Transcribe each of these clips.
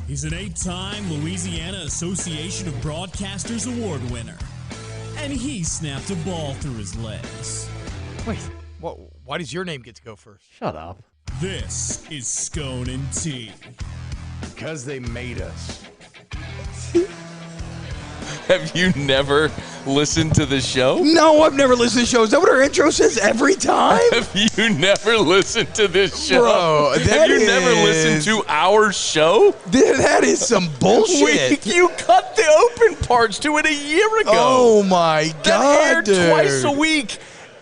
He's an 8-time Louisiana Association of Broadcasters Award winner. And he snapped a ball through his legs. Wait, why does your name get to go first? Shut up. This is Scone and T. Because they made us. Have you never listened to the show? No, I've never listened to the show. Is that what our intro says every time? Have you never listened to this show? Bro, have you never listened to our show? That is some bullshit. You cut the open parts to it a year ago. Oh, my God, that aired dude. twice a week.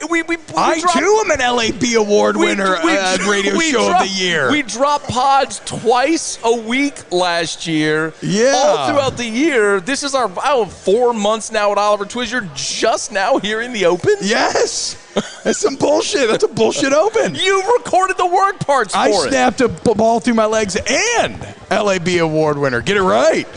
I, too, am an LAB award winner radio show of the year. We dropped pods twice a week last year. Yeah. All throughout the year. This is our 4 months now at Oliver Twist. You're just now here in the open? Yes. That's some bullshit. That's a bullshit open. You recorded the word parts for it. I snapped a ball through my legs and LAB award winner. Get it right.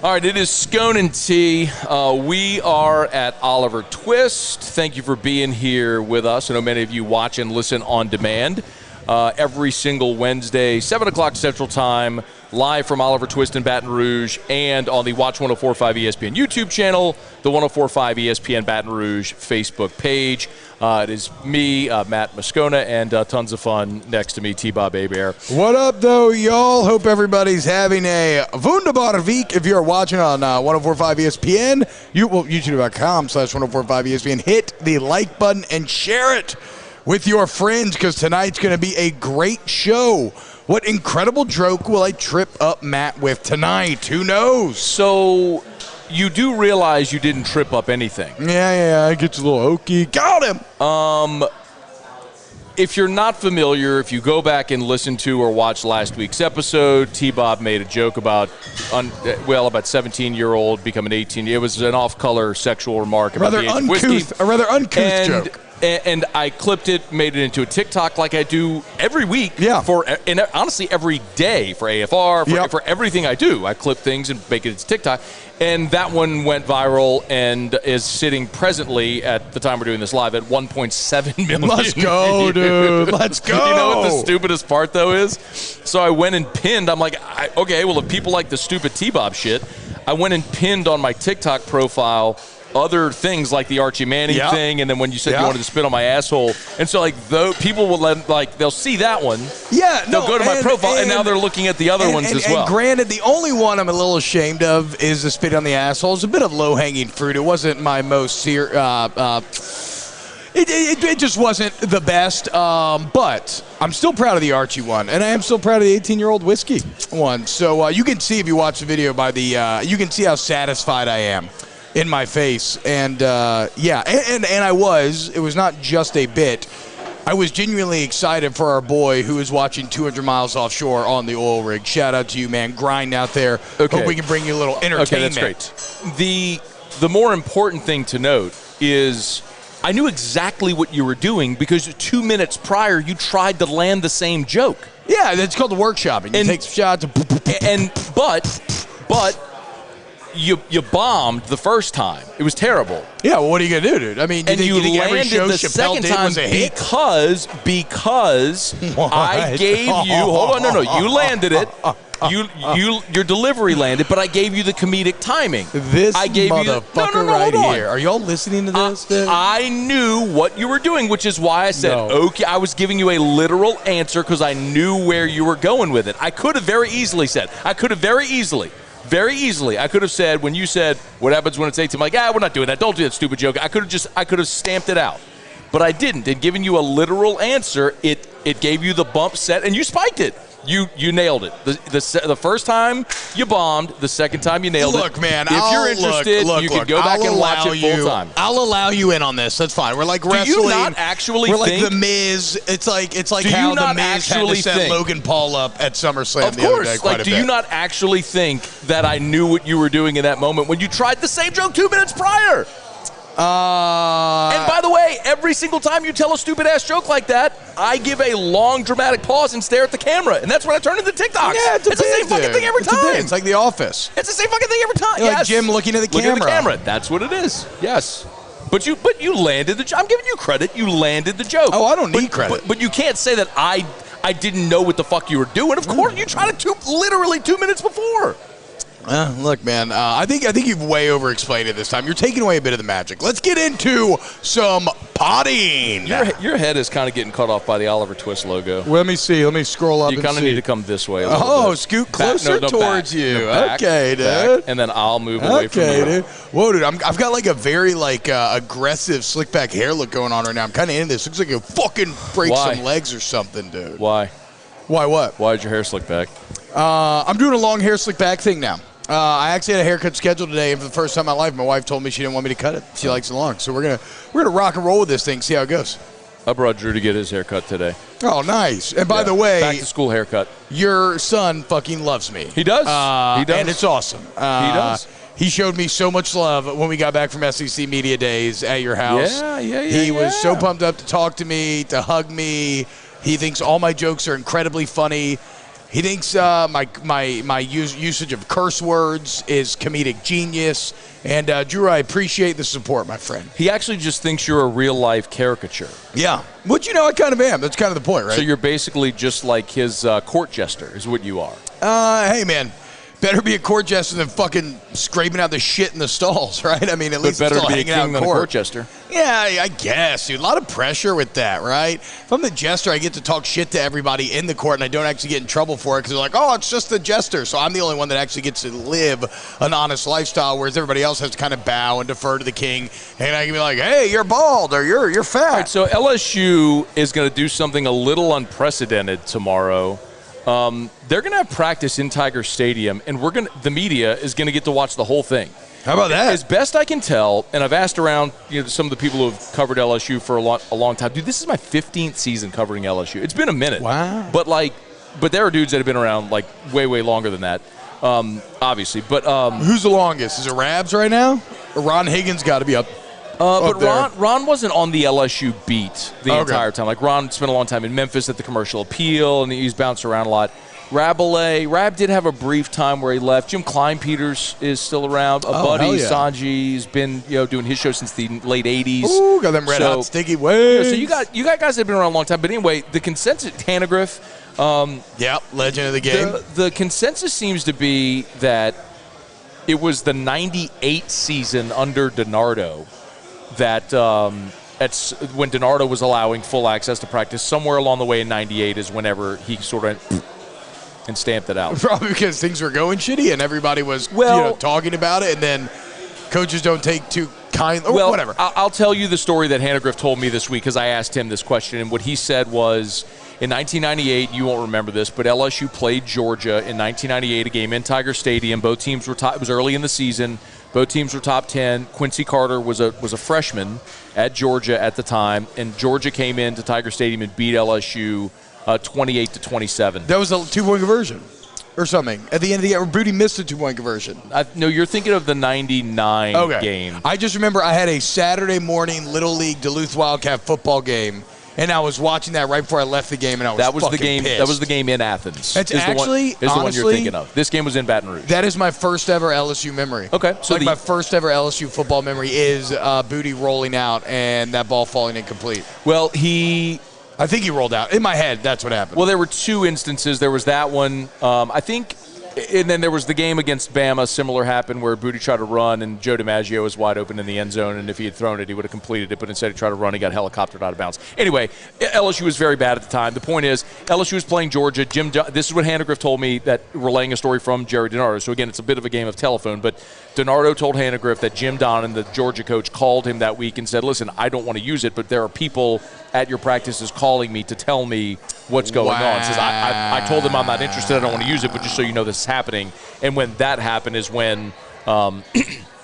All right, it is Scone and T. We are at Oliver Twist. Thank you for being here with us. I know many of you watch and listen on demand every single Wednesday, 7 o'clock Central Time, live from Oliver Twist in Baton Rouge, and on the Watch 104.5 ESPN YouTube channel, the 104.5 ESPN Baton Rouge Facebook page. It is me, Matt Moscona, and tons of fun next to me, T-Bob Hebert. What up, though, y'all? Hope everybody's having a wunderbare week. If you're watching on 104.5 ESPN, YouTube.com/104.5 ESPN, hit the like button and share it with your friends, because tonight's going to be a great show. What incredible joke will I trip up Matt with tonight? Who knows? So you do realize you didn't trip up anything. Yeah, it gets a little hokey. Got him! If you're not familiar, if you go back and listen to or watch last week's episode, T-Bob made a joke about 17-year-old becoming 18. It was an off-color sexual remark about the age of whiskey. A rather uncouth joke. And I clipped it, made it into a TikTok like I do every week. Yeah. And honestly, every day for AFR, for everything I do. I clip things and make it into TikTok. And that one went viral and is sitting presently, at the time we're doing this live, at 1.7 million. Let's go, dude. Let's go. You know what the stupidest part, though, is? So I went and pinned. I'm like, okay, well, if people like the stupid T-Bob shit, I went and pinned on my TikTok profile other things like the Archie Manning thing, and then when you said you wanted to spit on my asshole, and so people will they'll see that one. Yeah, they'll go to my profile, and now they're looking at the other ones as well. And granted, the only one I'm a little ashamed of is the spit on the asshole. It's a bit of low-hanging fruit. It wasn't my most It just wasn't the best, but I'm still proud of the Archie one, and I am still proud of the 18-year-old whiskey one. So you can see, if you watch the video, you can see how satisfied I am in my face. And it was not just a bit. I was genuinely excited for our boy who is watching 200 miles offshore on the oil rig. Shout out to you, man. Grind out there. Okay. Hope we can bring you a little entertainment. Okay, that's great. The more important thing to note is I knew exactly what you were doing because 2 minutes prior you tried to land the same joke. Yeah, that's called the workshopping. You take shots. But you bombed the first time. It was terrible. Yeah, well, what are you going to do, dude? I mean, you landed the second time because I gave you. Hold on, no, you landed it. Your delivery landed, but I gave you the comedic timing. I gave motherfucker right here. Are y'all listening to this? I knew what you were doing, which is why I said, okay, I was giving you a literal answer because I knew where you were going with it. I could have very easily said, I could have said, when you said, what happens when it's 18? I'm like, we're not doing that. Don't do that stupid joke. I could have stamped it out. But I didn't. And giving you a literal answer, it gave you the bump set, and you spiked it. You nailed it. The first time you bombed, the second time you nailed it. Look, man, if you're interested, you can go back and watch it full time. I'll allow you in on this. That's fine. We're like wrestling. Do you not actually We're think? Like The Miz. It's like how The Miz had to set Logan Paul up at SummerSlam the other day quite a bit. Do you not actually think that I knew what you were doing in that moment when you tried the same joke 2 minutes prior? And by the way, every single time you tell a stupid-ass joke like that, I give a long, dramatic pause and stare at the camera. And that's when I turn into TikToks. Yeah, it's the same fucking thing every time. It's like The Office. It's the same fucking thing every time. Like Jim looking at the camera. Look at the camera. That's what it is. Yes. But you landed the joke. I'm giving you credit. You landed the joke. Oh, I don't need credit. But you can't say that I I didn't know what the fuck you were doing. Of course, you tried it literally 2 minutes before. Look, man, I think you've way overexplained it this time. You're taking away a bit of the magic. Let's get into some potting. Your head is kind of getting cut off by the Oliver Twist logo. Let me see. Let me scroll up. You kind of need to come this way. Scoot closer towards you. Okay, dude. And then I'll move away from you. Okay, dude. Whoa, dude. I've got like a very aggressive slick back hair look going on right now. I'm kind of into this. Looks like you fucking break some legs or something, dude. Why? Why what? Why is your hair slick back? I'm doing a long hair slick back thing now. I actually had a haircut scheduled today, and for the first time in my life, my wife told me she didn't want me to cut it. She likes it long, so we're gonna rock and roll with this thing, see how it goes. I brought Drew to get his haircut today. Oh, nice! And by the way, back to school haircut. Your son fucking loves me. He does. He does, and it's awesome. He does. He showed me so much love when we got back from SEC Media Days at your house. Yeah. He was so pumped up to talk to me, to hug me. He thinks all my jokes are incredibly funny. He thinks my usage of curse words is comedic genius. And, Drew, I appreciate the support, my friend. He actually just thinks you're a real-life caricature. Yeah. Which, I kind of am. That's kind of the point, right? So you're basically just like his court jester is what you are. Hey, man. Better be a court jester than fucking scraping out the shit in the stalls, right? I mean, at least better it's still to be a hanging out king in than a court. court jester. Yeah, I guess, dude. A lot of pressure with that, right? If I'm the jester, I get to talk shit to everybody in the court, and I don't actually get in trouble for it because they're like, oh, it's just the jester. So I'm the only one that actually gets to live an honest lifestyle, whereas everybody else has to kind of bow and defer to the king. And I can be like, hey, you're bald or you're fat. All right, so LSU is going to do something a little unprecedented tomorrow. They're going to have practice in Tiger Stadium, and the media is going to get to watch the whole thing. How about that? As best I can tell, and I've asked around some of the people who have covered LSU for a long time. Dude, this is my 15th season covering LSU. It's been a minute. Wow. But there are dudes that have been around like way longer than that, obviously. But who's the longest? Is it Rabs right now? Or Ron Higgins got to be up. But Ron wasn't on the LSU beat the entire time. Like, Ron spent a long time in Memphis at the Commercial Appeal, and he's bounced around a lot. Rab did have a brief time where he left. Jim Klein-Peters is still around. Buddy Sanji's been doing his show since the late 80s. Ooh, got them red hot sticky waves. So you got guys that have been around a long time. But anyway, the consensus, Hannegriff. Legend of the game. The consensus seems to be that it was the 98 season under DiNardo that that's when DiNardo was allowing full access to practice. Somewhere along the way in 98 is whenever he sort of and stamped it out. Probably because things were going shitty and everybody was talking about it, and then coaches don't take too kind. Well, whatever. I'll tell you the story that Hannegriff told me this week because I asked him this question, and what he said was, in 1998, you won't remember this, but LSU played Georgia in 1998, a game in Tiger Stadium. Both teams were top. It was early in the season. Both teams were top 10. Quincy Carter was a freshman at Georgia at the time, and Georgia came into Tiger Stadium and beat LSU 28-27. That was a 2-point conversion or something. At the end of the year, Booty missed a 2-point conversion. No, you're thinking of the 99 game. I just remember I had a Saturday morning Little League Duluth Wildcat football game, and I was watching that right before I left the game, and I was fucking pissed. That was the game in Athens. That's honestly, the one you're thinking of. This game was in Baton Rouge. That is my first ever LSU memory. Okay. So my first ever LSU football memory is Booty rolling out and that ball falling incomplete. Well, I think he rolled out. In my head, that's what happened. Well, there were two instances. There was that one, I think, and then there was the game against Bama. Similar happened where Booty tried to run, and Joe DiMaggio was wide open in the end zone, and if he had thrown it, he would have completed it, but instead he tried to run. He got helicoptered out of bounds. Anyway, LSU was very bad at the time. The point is, LSU was playing Georgia. This is what Hannegriff told me, that relaying a story from Jerry DiNardo. So, again, it's a bit of a game of telephone, but DiNardo told Hannegriff that Jim Donnan, the Georgia coach, called him that week and said, listen, I don't want to use it, but there are people at your practices calling me to tell me what's going on. Says, I told them I'm not interested, I don't want to use it, but just so you know this is happening. And when that happened is when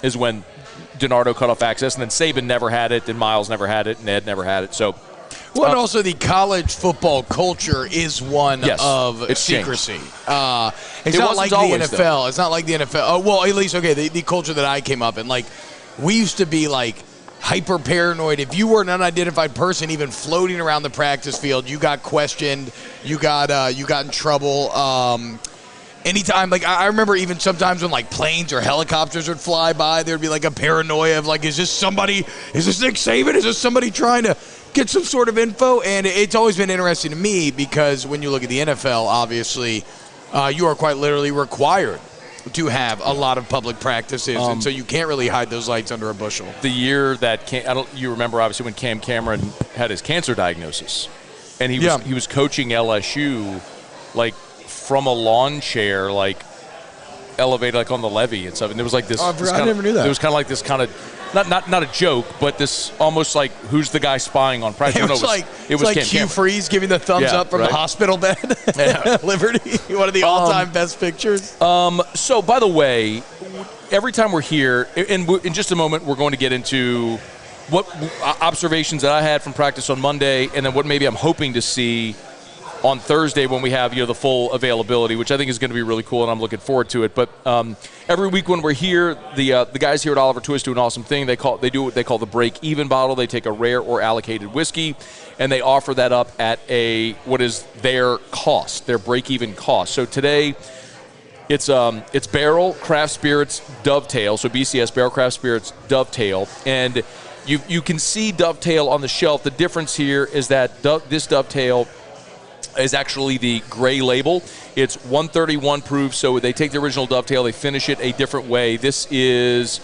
DiNardo cut off access, and then Saban never had it, and Miles never had it, and Ed never had it. So, well, and also the college football culture is one of secrecy. It's not like the NFL. Though. It's not like the NFL. Oh, well, at least, the culture that I came up in, like, we used to be like hyper paranoid. If you were an unidentified person even floating around the practice field, you got questioned, you got in trouble. Anytime, like, I remember even sometimes when, like, planes or helicopters would fly by, there'd be, like, a paranoia of, like, is this Nick Saban? Is this somebody trying to get some sort of info. And it's always been interesting to me because when you look at the NFL, obviously, you are quite literally required to have a lot of public practices, and so you can't really hide those lights under a bushel. The year that you remember, obviously, when Cam Cameron had his cancer diagnosis, and he was coaching LSU, like from a lawn chair, like elevated, like on the levee and stuff. And there was like this. I never knew that. There was kind of like this kind of not a joke, but this almost like who's the guy spying on practice? It was like Cam Hugh Cameron. Freeze giving the thumbs up from the hospital bed. Liberty, one of the all-time best pictures. So, by the way, every time we're here, and in just a moment, we're going to get into what observations that I had from practice on Monday, and then what maybe I'm hoping to see on Thursday when we have the full availability, which I think is going to be really cool, and I'm looking forward to it. But every week when we're here, the guys here at Oliver Twist do an awesome thing. They do what they call the break-even bottle. They take a rare or allocated whiskey, and they offer that up at what is their cost, their break-even cost. So today, it's Barrel Craft Spirits Dovetail, so BCS Barrel Craft Spirits Dovetail, and you can see Dovetail on the shelf. The difference here is that this Dovetail is actually the gray label. It's 131 proof, so they take the original Dovetail, they finish it a different way. This is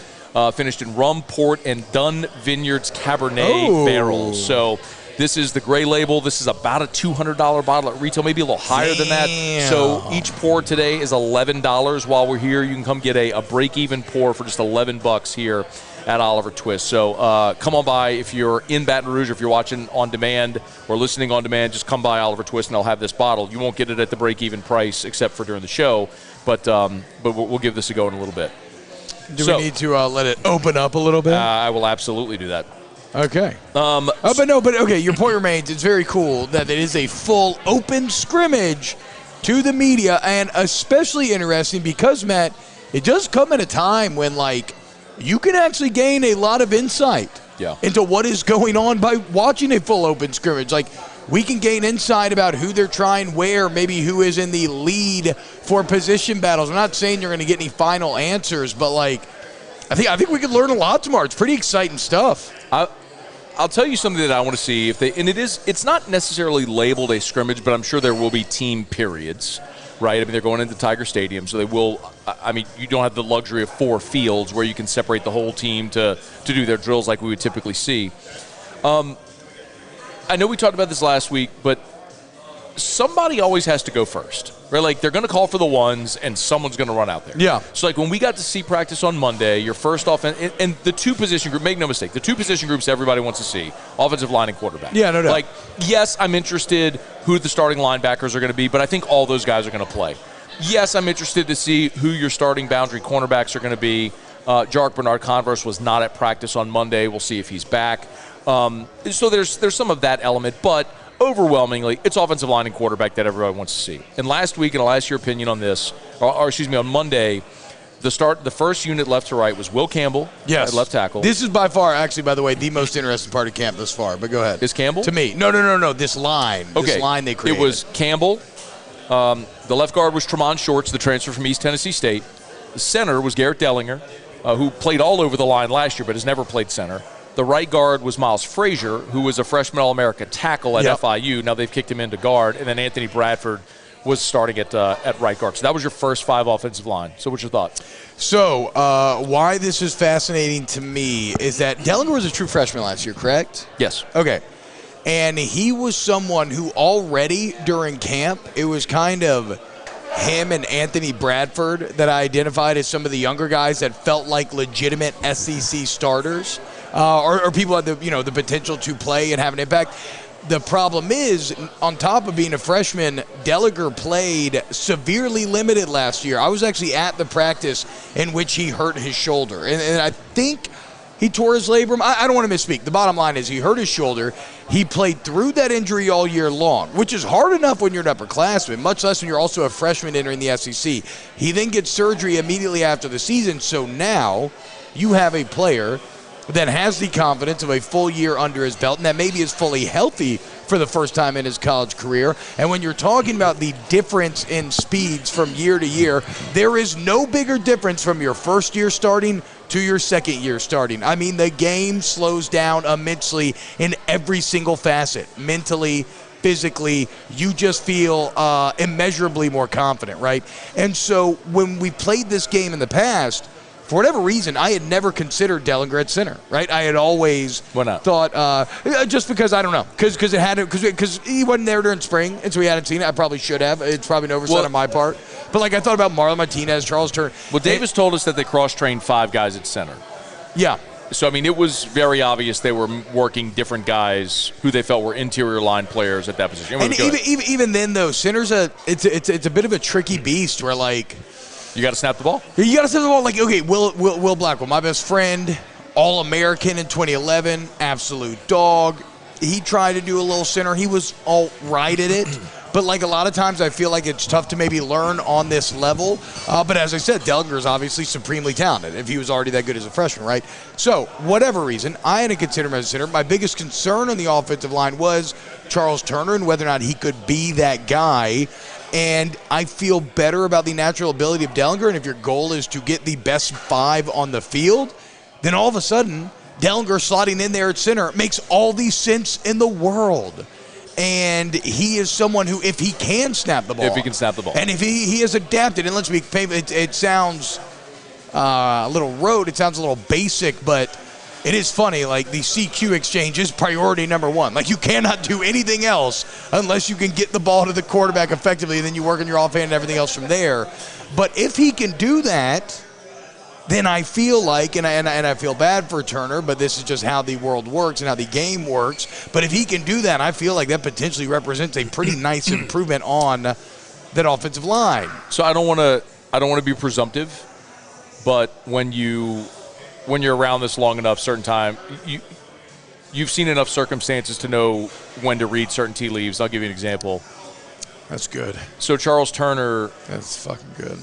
finished in rum, port, and Dunn Vineyards Cabernet barrels. So this is the gray label. This is about a $200 bottle at retail, maybe a little higher than that. So each pour today is $11. While we're here, you can come get a break-even pour for just $11 here at Oliver Twist. So come on by if you're in Baton Rouge, or if you're watching on demand or listening on demand, just come by Oliver Twist and I'll have this bottle. You won't get it at the break-even price except for during the show, but we'll give this a go in a little bit. Do we need to let it open up a little bit? I will absolutely do that. Okay. But your point remains. It's very cool that it is a full open scrimmage to the media, and especially interesting because, Matt, it does come at a time when, like, you can actually gain a lot of insight into what is going on by watching a full open scrimmage. Like, we can gain insight about who they're trying where, maybe who is in the lead for position battles. I'm not saying you're going to get any final answers, but, like, I think we could learn a lot tomorrow. It's pretty exciting stuff. I'll tell you something that I want to see. It's not necessarily labeled a scrimmage, but I'm sure there will be team periods. Right, I mean, they're going into Tiger Stadium, so they will. I mean, you don't have the luxury of 4 fields where you can separate the whole team to do their drills like we would typically see. I know we talked about this last week, but somebody always has to go first, right? Like, they're going to call for the ones, and someone's going to run out there. Yeah. So, like, when we got to see practice on Monday, your first offense, and the two position group, make no mistake, the two position groups everybody wants to see, offensive line and quarterback. Yeah, no doubt. Like, yes, I'm interested who the starting linebackers are going to be, but I think all those guys are going to play. Yes, I'm interested to see who your starting boundary cornerbacks are going to be. Jarek Bernard-Converse was not at practice on Monday. We'll see if he's back. So there's some of that element, but overwhelmingly, it's offensive line and quarterback that everybody wants to see. And last week, and I'll ask your opinion on this, on Monday, the first unit left to right was Will Campbell at left tackle. This is by far, actually, by the way, the most interesting part of camp thus far, but go ahead. Is Campbell? To me. No, this line. Okay. This line they created. It was Campbell. The left guard was Tremont Shorts, the transfer from East Tennessee State. The center was Garrett Dellinger, who played all over the line last year but has never played center. The right guard was Miles Frazier, who was a freshman All-America tackle at FIU. Now they've kicked him into guard. And then Anthony Bradford was starting at right guard. So that was your first 5 offensive line. So what's your thoughts? So why this is fascinating to me is that Dellinger was a true freshman last year, correct? Yes. Okay. And he was someone who already during camp, it was kind of him and Anthony Bradford that I identified as some of the younger guys that felt like legitimate SEC starters. Or people had the potential to play and have an impact. The problem is, on top of being a freshman, Dellinger played severely limited last year. I was actually at the practice in which he hurt his shoulder. And I think he tore his labrum. I don't want to misspeak. The bottom line is he hurt his shoulder. He played through that injury all year long, which is hard enough when you're an upperclassman, much less when you're also a freshman entering the SEC. He then gets surgery immediately after the season, so now you have a player that has the confidence of a full year under his belt and that maybe is fully healthy for the first time in his college career. And when you're talking about the difference in speeds from year to year, there is no bigger difference from your first year starting to your second year starting. I mean, the game slows down immensely in every single facet. Mentally, physically, you just feel immeasurably more confident, right? And so when we played this game in the past, for whatever reason, I had never considered Dellinger at center, right? I had always thought, just because, I don't know, because he wasn't there during spring, and so we hadn't seen it. I probably should have. It's probably an oversight on my part. But, like, I thought about Marlon Martinez, Charles Turner. Well, Davis told us that they cross-trained 5 guys at center. Yeah. So, I mean, it was very obvious they were working different guys who they felt were interior line players at that position. And even then, though, center's it's a bit of a tricky beast where, like, you got to snap the ball? You got to snap the ball. Like, okay, Will Blackwell, my best friend, All-American in 2011, absolute dog. He tried to do a little center. He was all right at it. But, like, a lot of times I feel like it's tough to maybe learn on this level. But as I said, Dellinger is obviously supremely talented if he was already that good as a freshman, right? So, whatever reason, I hadn't considered him as a center. My biggest concern on the offensive line was Charles Turner and whether or not he could be that guy. And I feel better about the natural ability of Dellinger. And if your goal is to get the best 5 on the field, then all of a sudden, Dellinger slotting in there at center makes all the sense in the world. And he is someone who, if he can snap the ball. If he can snap the ball. And if he has adapted, and let's be faithful, it sounds a little rote, it sounds a little basic, but it is funny, like the CQ exchange is priority number 1. Like, you cannot do anything else unless you can get the ball to the quarterback effectively, and then you work on your offhand and everything else from there. But if he can do that, then I feel like, and I feel bad for Turner, but this is just how the world works and how the game works. But if he can do that, I feel like that potentially represents a pretty nice improvement on that offensive line. So I don't want to be presumptive, but when you're around this long enough, certain time, you've seen enough circumstances to know when to read certain tea leaves. I'll give you an example. That's good. So Charles Turner. That's fucking good.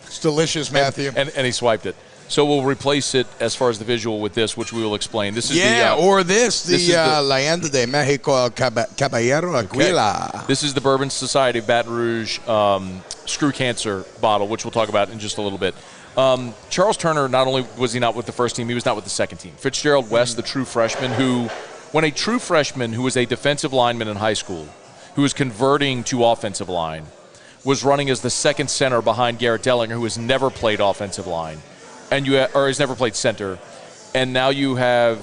It's delicious, Matthew. And he swiped it. So we'll replace it as far as the visual with this, which we will explain. This is the Leyenda de Mexico Caballero Aquila. Okay. This is the Bourbon Society of Baton Rouge Screw Cancer bottle, which we'll talk about in just a little bit. Charles Turner, not only was he not with the first team, he was not with the second team. Fitzgerald West, the true freshman, when a true freshman who was a defensive lineman in high school, who was converting to offensive line, was running as the second center behind Garrett Dellinger, who has never played offensive line, or has never played center, and now you have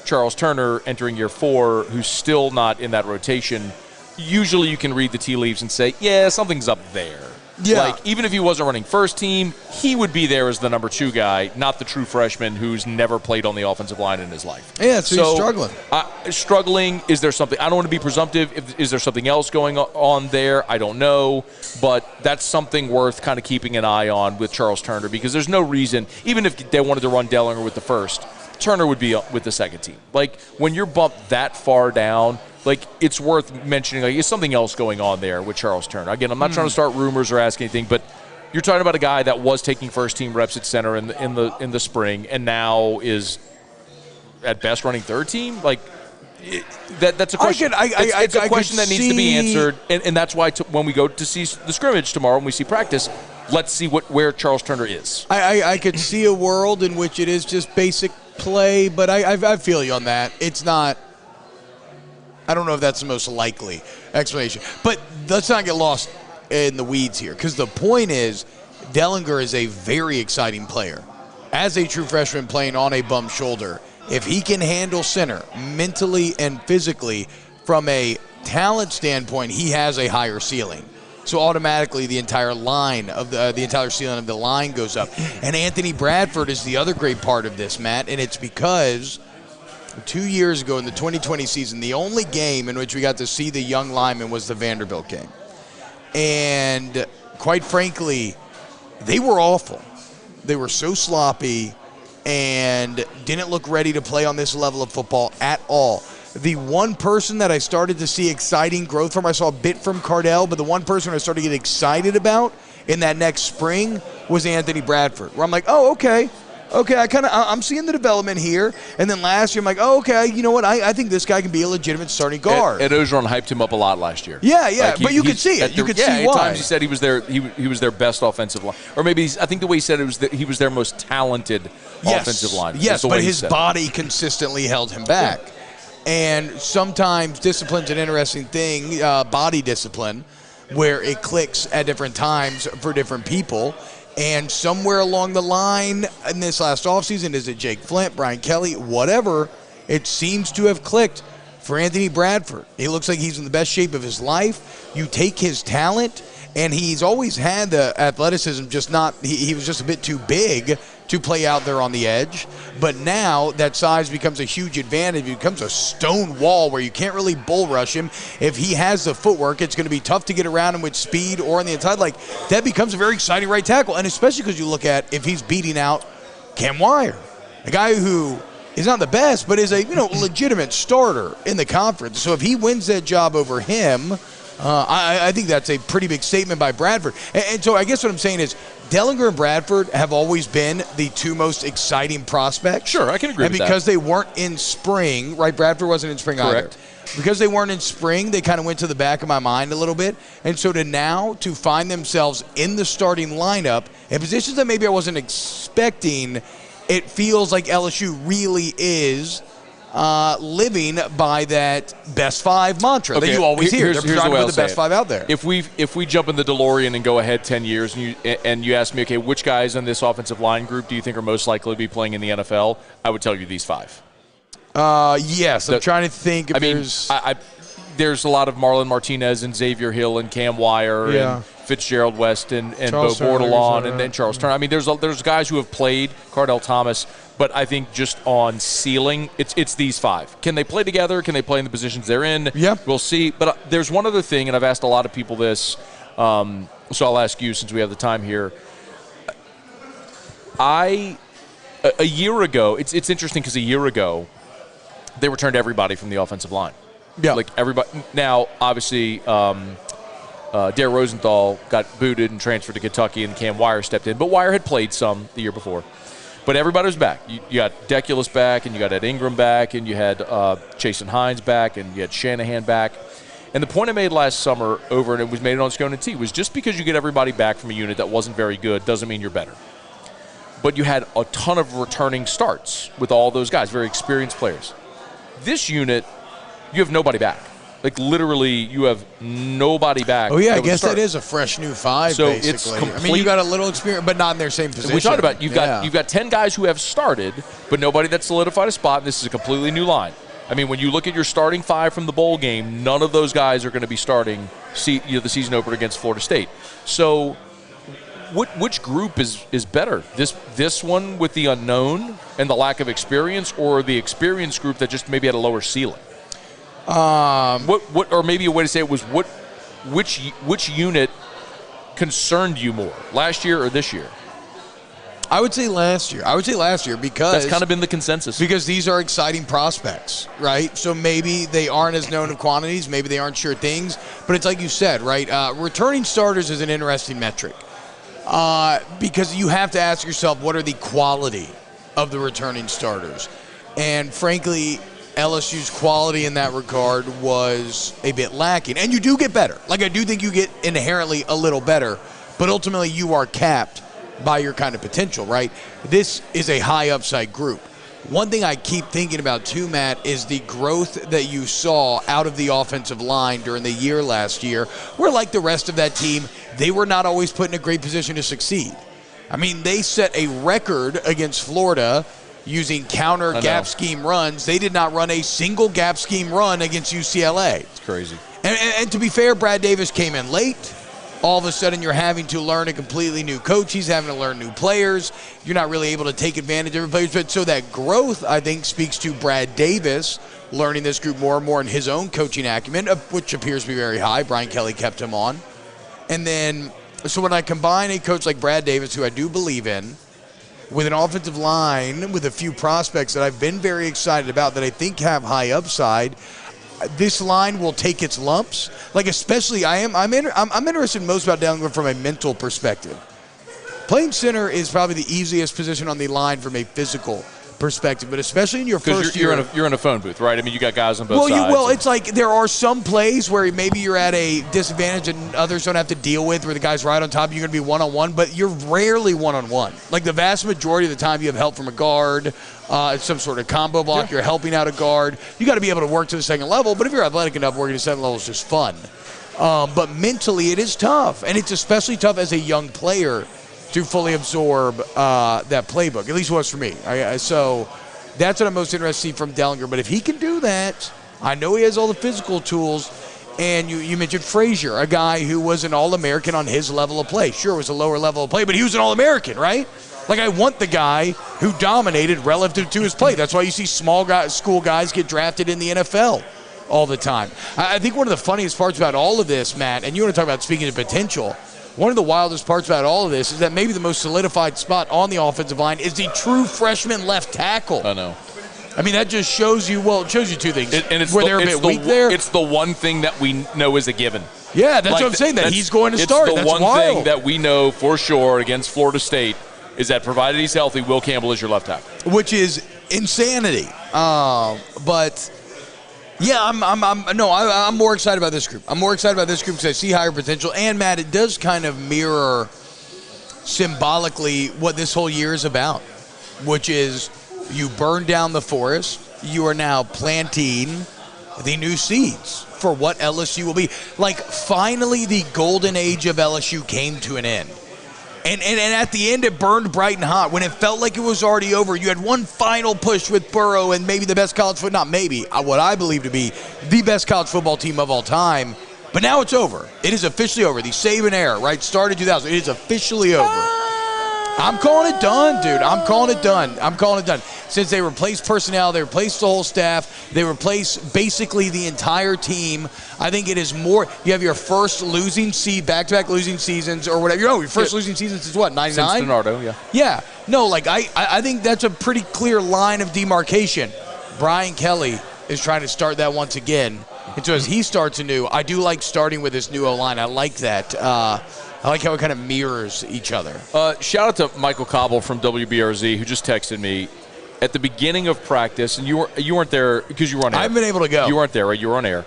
Charles Turner entering year 4, who's still not in that rotation. Usually you can read the tea leaves and say, yeah, something's up there. Yeah. Like, even if he wasn't running first team, he would be there as the number 2 guy, not the true freshman who's never played on the offensive line in his life. Yeah, so he's struggling. Struggling, is there something? I don't want to be presumptive. Is there something else going on there? I don't know. But that's something worth kind of keeping an eye on with Charles Turner, because there's no reason, even if they wanted to run Dellinger with the first, Turner would be with the second team. Like, when you're bumped that far down, like, it's worth mentioning, like, is something else going on there with Charles Turner? Again, I'm not trying to start rumors or ask anything, but you're talking about a guy that was taking first-team reps at center in the spring, and now is at best running third team. Like, that's a question. It's a question that needs to be answered, and that's why when we go to see the scrimmage tomorrow, when we see practice, let's see where Charles Turner is. I could see a world in which it is just basic play, but I feel you on that. It's not. I don't know if that's the most likely explanation. But let's not get lost in the weeds here, because the point is Dellinger is a very exciting player. As a true freshman playing on a bum shoulder, if he can handle center mentally and physically, from a talent standpoint, he has a higher ceiling. So automatically the entire line of the entire ceiling of the line goes up. And Anthony Bradford is the other great part of this, Matt, and it's because 2 years ago in the 2020 season, the only game in which we got to see the young lineman was the Vanderbilt game. And quite frankly, they were awful. They were so sloppy and didn't look ready to play on this level of football at all. The one person that I started to see exciting growth from, I saw a bit from Cardell, but the one person I started to get excited about in that next spring was Anthony Bradford, where I'm like, oh, okay. okay, I'm seeing the development here. And then last year, I'm like, oh, okay, you know what? I think this guy can be a legitimate starting guard. Ed Ogeron hyped him up a lot last year. Yeah, but you could see it. You could see why. At times he said he was their best offensive line, or maybe I think the way he said it was that he was their most talented offensive line. Yes, but his body consistently held him back. Yeah. And sometimes discipline's an interesting thing, body discipline, where it clicks at different times for different people. And somewhere along the line in this last offseason, is it Jake Flint, Brian Kelly, whatever, it seems to have clicked for Anthony Bradford. He looks like he's in the best shape of his life. You take his talent, and he's always had the athleticism, just not he was just a bit too big to play out there on the edge. But now that size becomes a huge advantage. It becomes a stone wall where you can't really bull rush him. If he has the footwork, it's going to be tough to get around him with speed or on the inside. Like, that becomes a very exciting right tackle. And especially because you look at if he's beating out Cam Wire, a guy who is not the best, but is a legitimate starter in the conference. So if he wins that job over him, I think that's a pretty big statement by Bradford. And so I guess what I'm saying is Dellinger and Bradford have always been the two most exciting prospects. Sure, I can agree with that. And because they weren't in spring, right? Bradford wasn't in spring either. Because they weren't in spring, they kind of went to the back of my mind a little bit. And so to find themselves in the starting lineup in positions that maybe I wasn't expecting, it feels like LSU really is living by that best five mantra that you always hear. They're trying to put the best five out there. If we jump in the DeLorean and go ahead 10 years and you ask me, okay, which guys in this offensive line group do you think are most likely to be playing in the NFL? I would tell you these five. Yes, I'm trying to think. There's a lot of Marlon Martinez and Xavier Hill and Cam Wire and Fitzgerald West and Bo Bordelon and then Charles Turner. I mean, there's guys who have played, Cardell Thomas, but I think just on ceiling, it's these five. Can they play together? Can they play in the positions they're in? Yep. We'll see. But there's one other thing, and I've asked a lot of people this, so I'll ask you since we have the time here. A year ago, it's interesting because a year ago, they returned everybody from the offensive line. Yeah. Like everybody. Now, obviously, Dare Rosenthal got booted and transferred to Kentucky, and Cam Wire stepped in. But Wire had played some the year before. But everybody was back. You got Deculus back, and you got Ed Ingram back, and you had Chasen Hines back, and you had Shanahan back. And the point I made last summer over, and it was made on Scone and T, was just because you get everybody back from a unit that wasn't very good doesn't mean you're better. But you had a ton of returning starts with all those guys, very experienced players. This unit, you have nobody back. Like, literally, you have nobody back. Oh, yeah, I guess that is a fresh new five, so basically. It's complete. I mean, you got a little experience, but not in their same position. We talked about you've got 10 guys who have started, but nobody that's solidified a spot, and this is a completely new line. I mean, when you look at your starting five from the bowl game, none of those guys are going to be starting the season opener against Florida State. So which group is better? This one with the unknown and the lack of experience, or the experienced group that just maybe had a lower ceiling? Or maybe a way to say it was which unit concerned you more, last year or this year? I would say last year because that's kind of been the consensus. Because these are exciting prospects, right? So maybe they aren't as known of quantities, maybe they aren't sure things, but it's like you said, right? Returning starters is an interesting metric because you have to ask yourself, what are the quality of the returning starters? And frankly, LSU's quality in that regard was a bit lacking. And you do get better. Like, I do think you get inherently a little better, but ultimately you are capped by your kind of potential, right? This is a high upside group. One thing I keep thinking about too, Matt, is the growth that you saw out of the offensive line during the year last year, where, like the rest of that team, they were not always put in a great position to succeed. I mean, they set a record against Florida using counter gap scheme runs. They did not run a single gap scheme run against UCLA. It's crazy. And to be fair, Brad Davis came in late. All of a sudden, you're having to learn a completely new coach. He's having to learn new players. You're not really able to take advantage of everybody. But so that growth, I think, speaks to Brad Davis learning this group more and more in his own coaching acumen, which appears to be very high. Brian Kelly kept him on. And then, so when I combine a coach like Brad Davis, who I do believe in, with an offensive line with a few prospects that I've been very excited about that I think have high upside, this line will take its lumps. Like, especially, I'm interested most about Dellinger from a mental perspective. playing center is probably the easiest position on the line from a physical perspective, but especially in your first year. You're in a phone booth, right? I mean, you got guys on both sides. Well, it's like there are some plays where maybe you're at a disadvantage and others don't have to deal with, where the guy's right on top, you're going to be one-on-one, but you're rarely one-on-one. Like the vast majority of the time you have help from a guard, some sort of combo block, you're helping out a guard. You got to be able to work to the second level, but if you're athletic enough, working to second level is just fun. But mentally it is tough, and it's especially tough as a young player to fully absorb that playbook. At least it was for me. So that's what I'm most interested to see from Dellinger. But if he can do that, I know he has all the physical tools. And you mentioned Frazier, a guy who was an All-American on his level of play. Sure, it was a lower level of play, but he was an All-American, right? Like, I want the guy who dominated relative to his play. That's why you see school guys get drafted in the NFL all the time. I think one of the funniest parts about all of this, Matt, and you want to talk about speaking of potential, one of the wildest parts about all of this is that maybe the most solidified spot on the offensive line is the true freshman left tackle. I know. I mean, that just shows you, well, it shows you two things. It's where they're a bit weak there. It's the one thing that we know is a given. Yeah, that's what I'm saying, that he's going to start. It's the one thing that we know for sure against Florida State is that provided he's healthy, Will Campbell is your left tackle. Which is insanity. But... yeah, I'm more excited about this group. I'm more excited about this group because I see higher potential. And, Matt, it does kind of mirror symbolically what this whole year is about, which is you burn down the forest. You are now planting the new seeds for what LSU will be. Like, finally, the golden age of LSU came to an end. And at the end, it burned bright and hot. When it felt like it was already over, you had one final push with Burrow and maybe the best college football, not maybe, what I believe to be the best college football team of all time. But now it's over. It is officially over. The Saban era, right, started 2000. It is officially over. I'm calling it done, dude. I'm calling it done. Since they replaced personnel, they replaced the whole staff, they replaced basically the entire team. I think it is more. You have your first losing back-to-back losing seasons or whatever. Your first losing season since what, 99? Since Leonardo, yeah. Yeah. No, like I think that's a pretty clear line of demarcation. Brian Kelly is trying to start that once again. And so as he starts anew, I do like starting with this new O-line. I like that. I like how it kind of mirrors each other. Shout out to Michael Cobble from WBRZ who just texted me at the beginning of practice, and you weren't there because you were on air. I haven't been able to go. You weren't there, right? You were on air,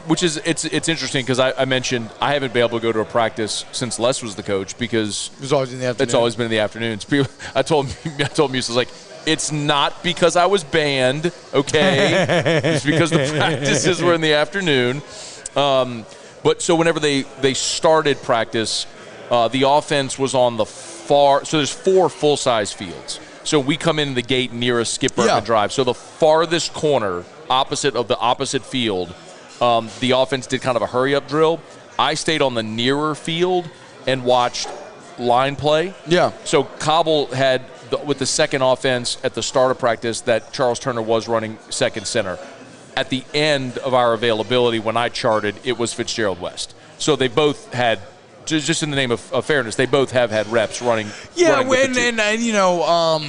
which is it's interesting because I mentioned I haven't been able to go to a practice since Les was the coach because it was always in the afternoon. It's always been in the afternoons. I told Muse, like, it's not because I was banned, okay? It's because the practices were in the afternoon. But so whenever they started practice, the offense was on the far. So there's 4 full-size fields. So we come in the gate nearest Skip Bertman Drive. So the farthest corner, opposite of the opposite field, the offense did kind of a hurry-up drill. I stayed on the nearer field and watched line play. Yeah. So Cobble had, with the second offense at the start of practice, that Charles Turner was running second center. At the end of our availability, when I charted, it was Fitzgerald West. So they both had, just in the name of fairness, they both have had reps running. Yeah, and you know,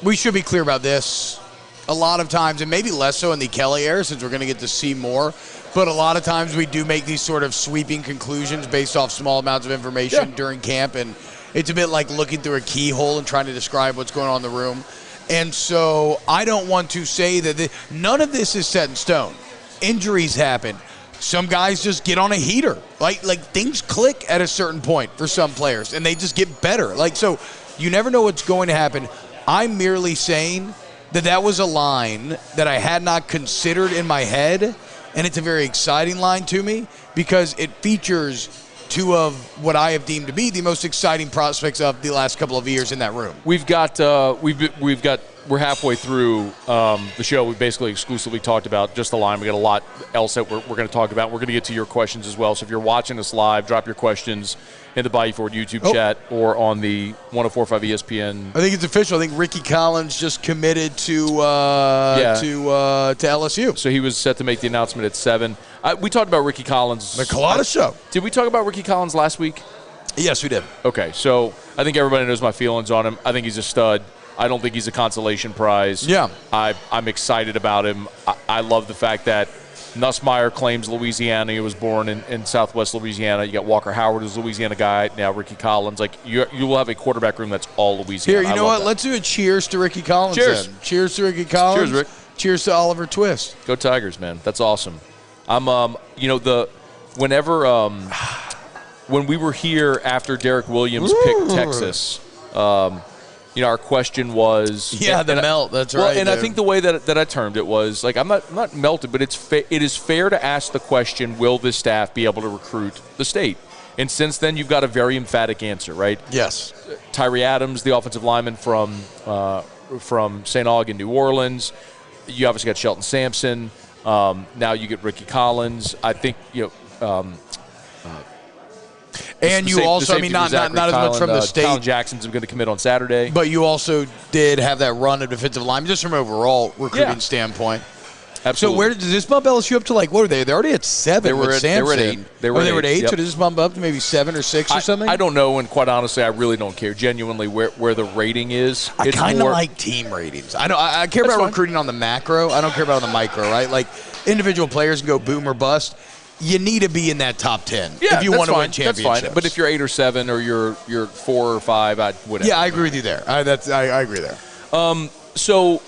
we should be clear about this. A lot of times, and maybe less so in the Kelly era, since we're going to get to see more, but a lot of times we do make these sort of sweeping conclusions based off small amounts of information during camp, and it's a bit like looking through a keyhole and trying to describe what's going on in the room. And so I don't want to say that none of this is set in stone. Injuries happen. Some guys just get on a heater. Like things click at a certain point for some players, and they just get better. Like, so you never know what's going to happen. I'm merely saying that was a line that I had not considered in my head, and it's a very exciting line to me because it features 2 of what I have deemed to be the most exciting prospects of the last couple of years in that room. We're halfway through the show. We basically exclusively talked about just the line. We got a lot else that we're going to talk about. We're going to get to your questions as well. So if you're watching us live, drop your questions in the Bayou Ford YouTube chat or on the 104.5 ESPN. I think it's official. I think Ricky Collins just committed to LSU. So he was set to make the announcement at 7. We talked about Ricky Collins. The Colada Show. Did we talk about Ricky Collins last week? Yes, we did. Okay, so I think everybody knows my feelings on him. I think he's a stud. I don't think he's a consolation prize. Yeah. I'm excited about him. I love the fact that Nussmeier claims Louisiana. He was born in Southwest Louisiana. You got Walker Howard, who's a Louisiana guy. Now Ricky Collins. Like you will have a quarterback room that's all Louisiana. Here, you know what? That. Let's do a cheers to Ricky Collins. Cheers. Then. Cheers to Ricky Collins. Cheers, Rick. Cheers to Oliver Twist. Go Tigers, man. That's awesome. I'm when we were here after Derek Williams picked Texas, our question was melt. That's right. And dude. I think the way that I termed it was like I'm not melted, but it is fair to ask the question: will this staff be able to recruit the state? And since then, you've got a very emphatic answer, right? Yes. Tyree Adams, the offensive lineman from St. Aug in New Orleans. You obviously got Shelton Sampson. Now you get Ricky Collins. I think and you also, I mean, not as much from the state. Colin Jackson's going to commit on Saturday. But you also did have that run of defensive line, just from overall recruiting standpoint. Absolutely. So where does this bump LSU up to? Like, what are they? They're already at 7 They were with Sampson. at 8. They were at 8. Yep. So does this bump up to maybe 7 or 6 or something? I don't know, and quite honestly, I really don't care. Genuinely, where the rating is. I kind of like team ratings. I care about recruiting on the macro. I don't care about on the micro, right? Like, individual players can go boom or bust. You need to be in that top 10 if you want to win championships. That's fine. But if you're 8 or 7 or you're 4 or 5, whatever. Yeah, I agree with you there. I agree there. So,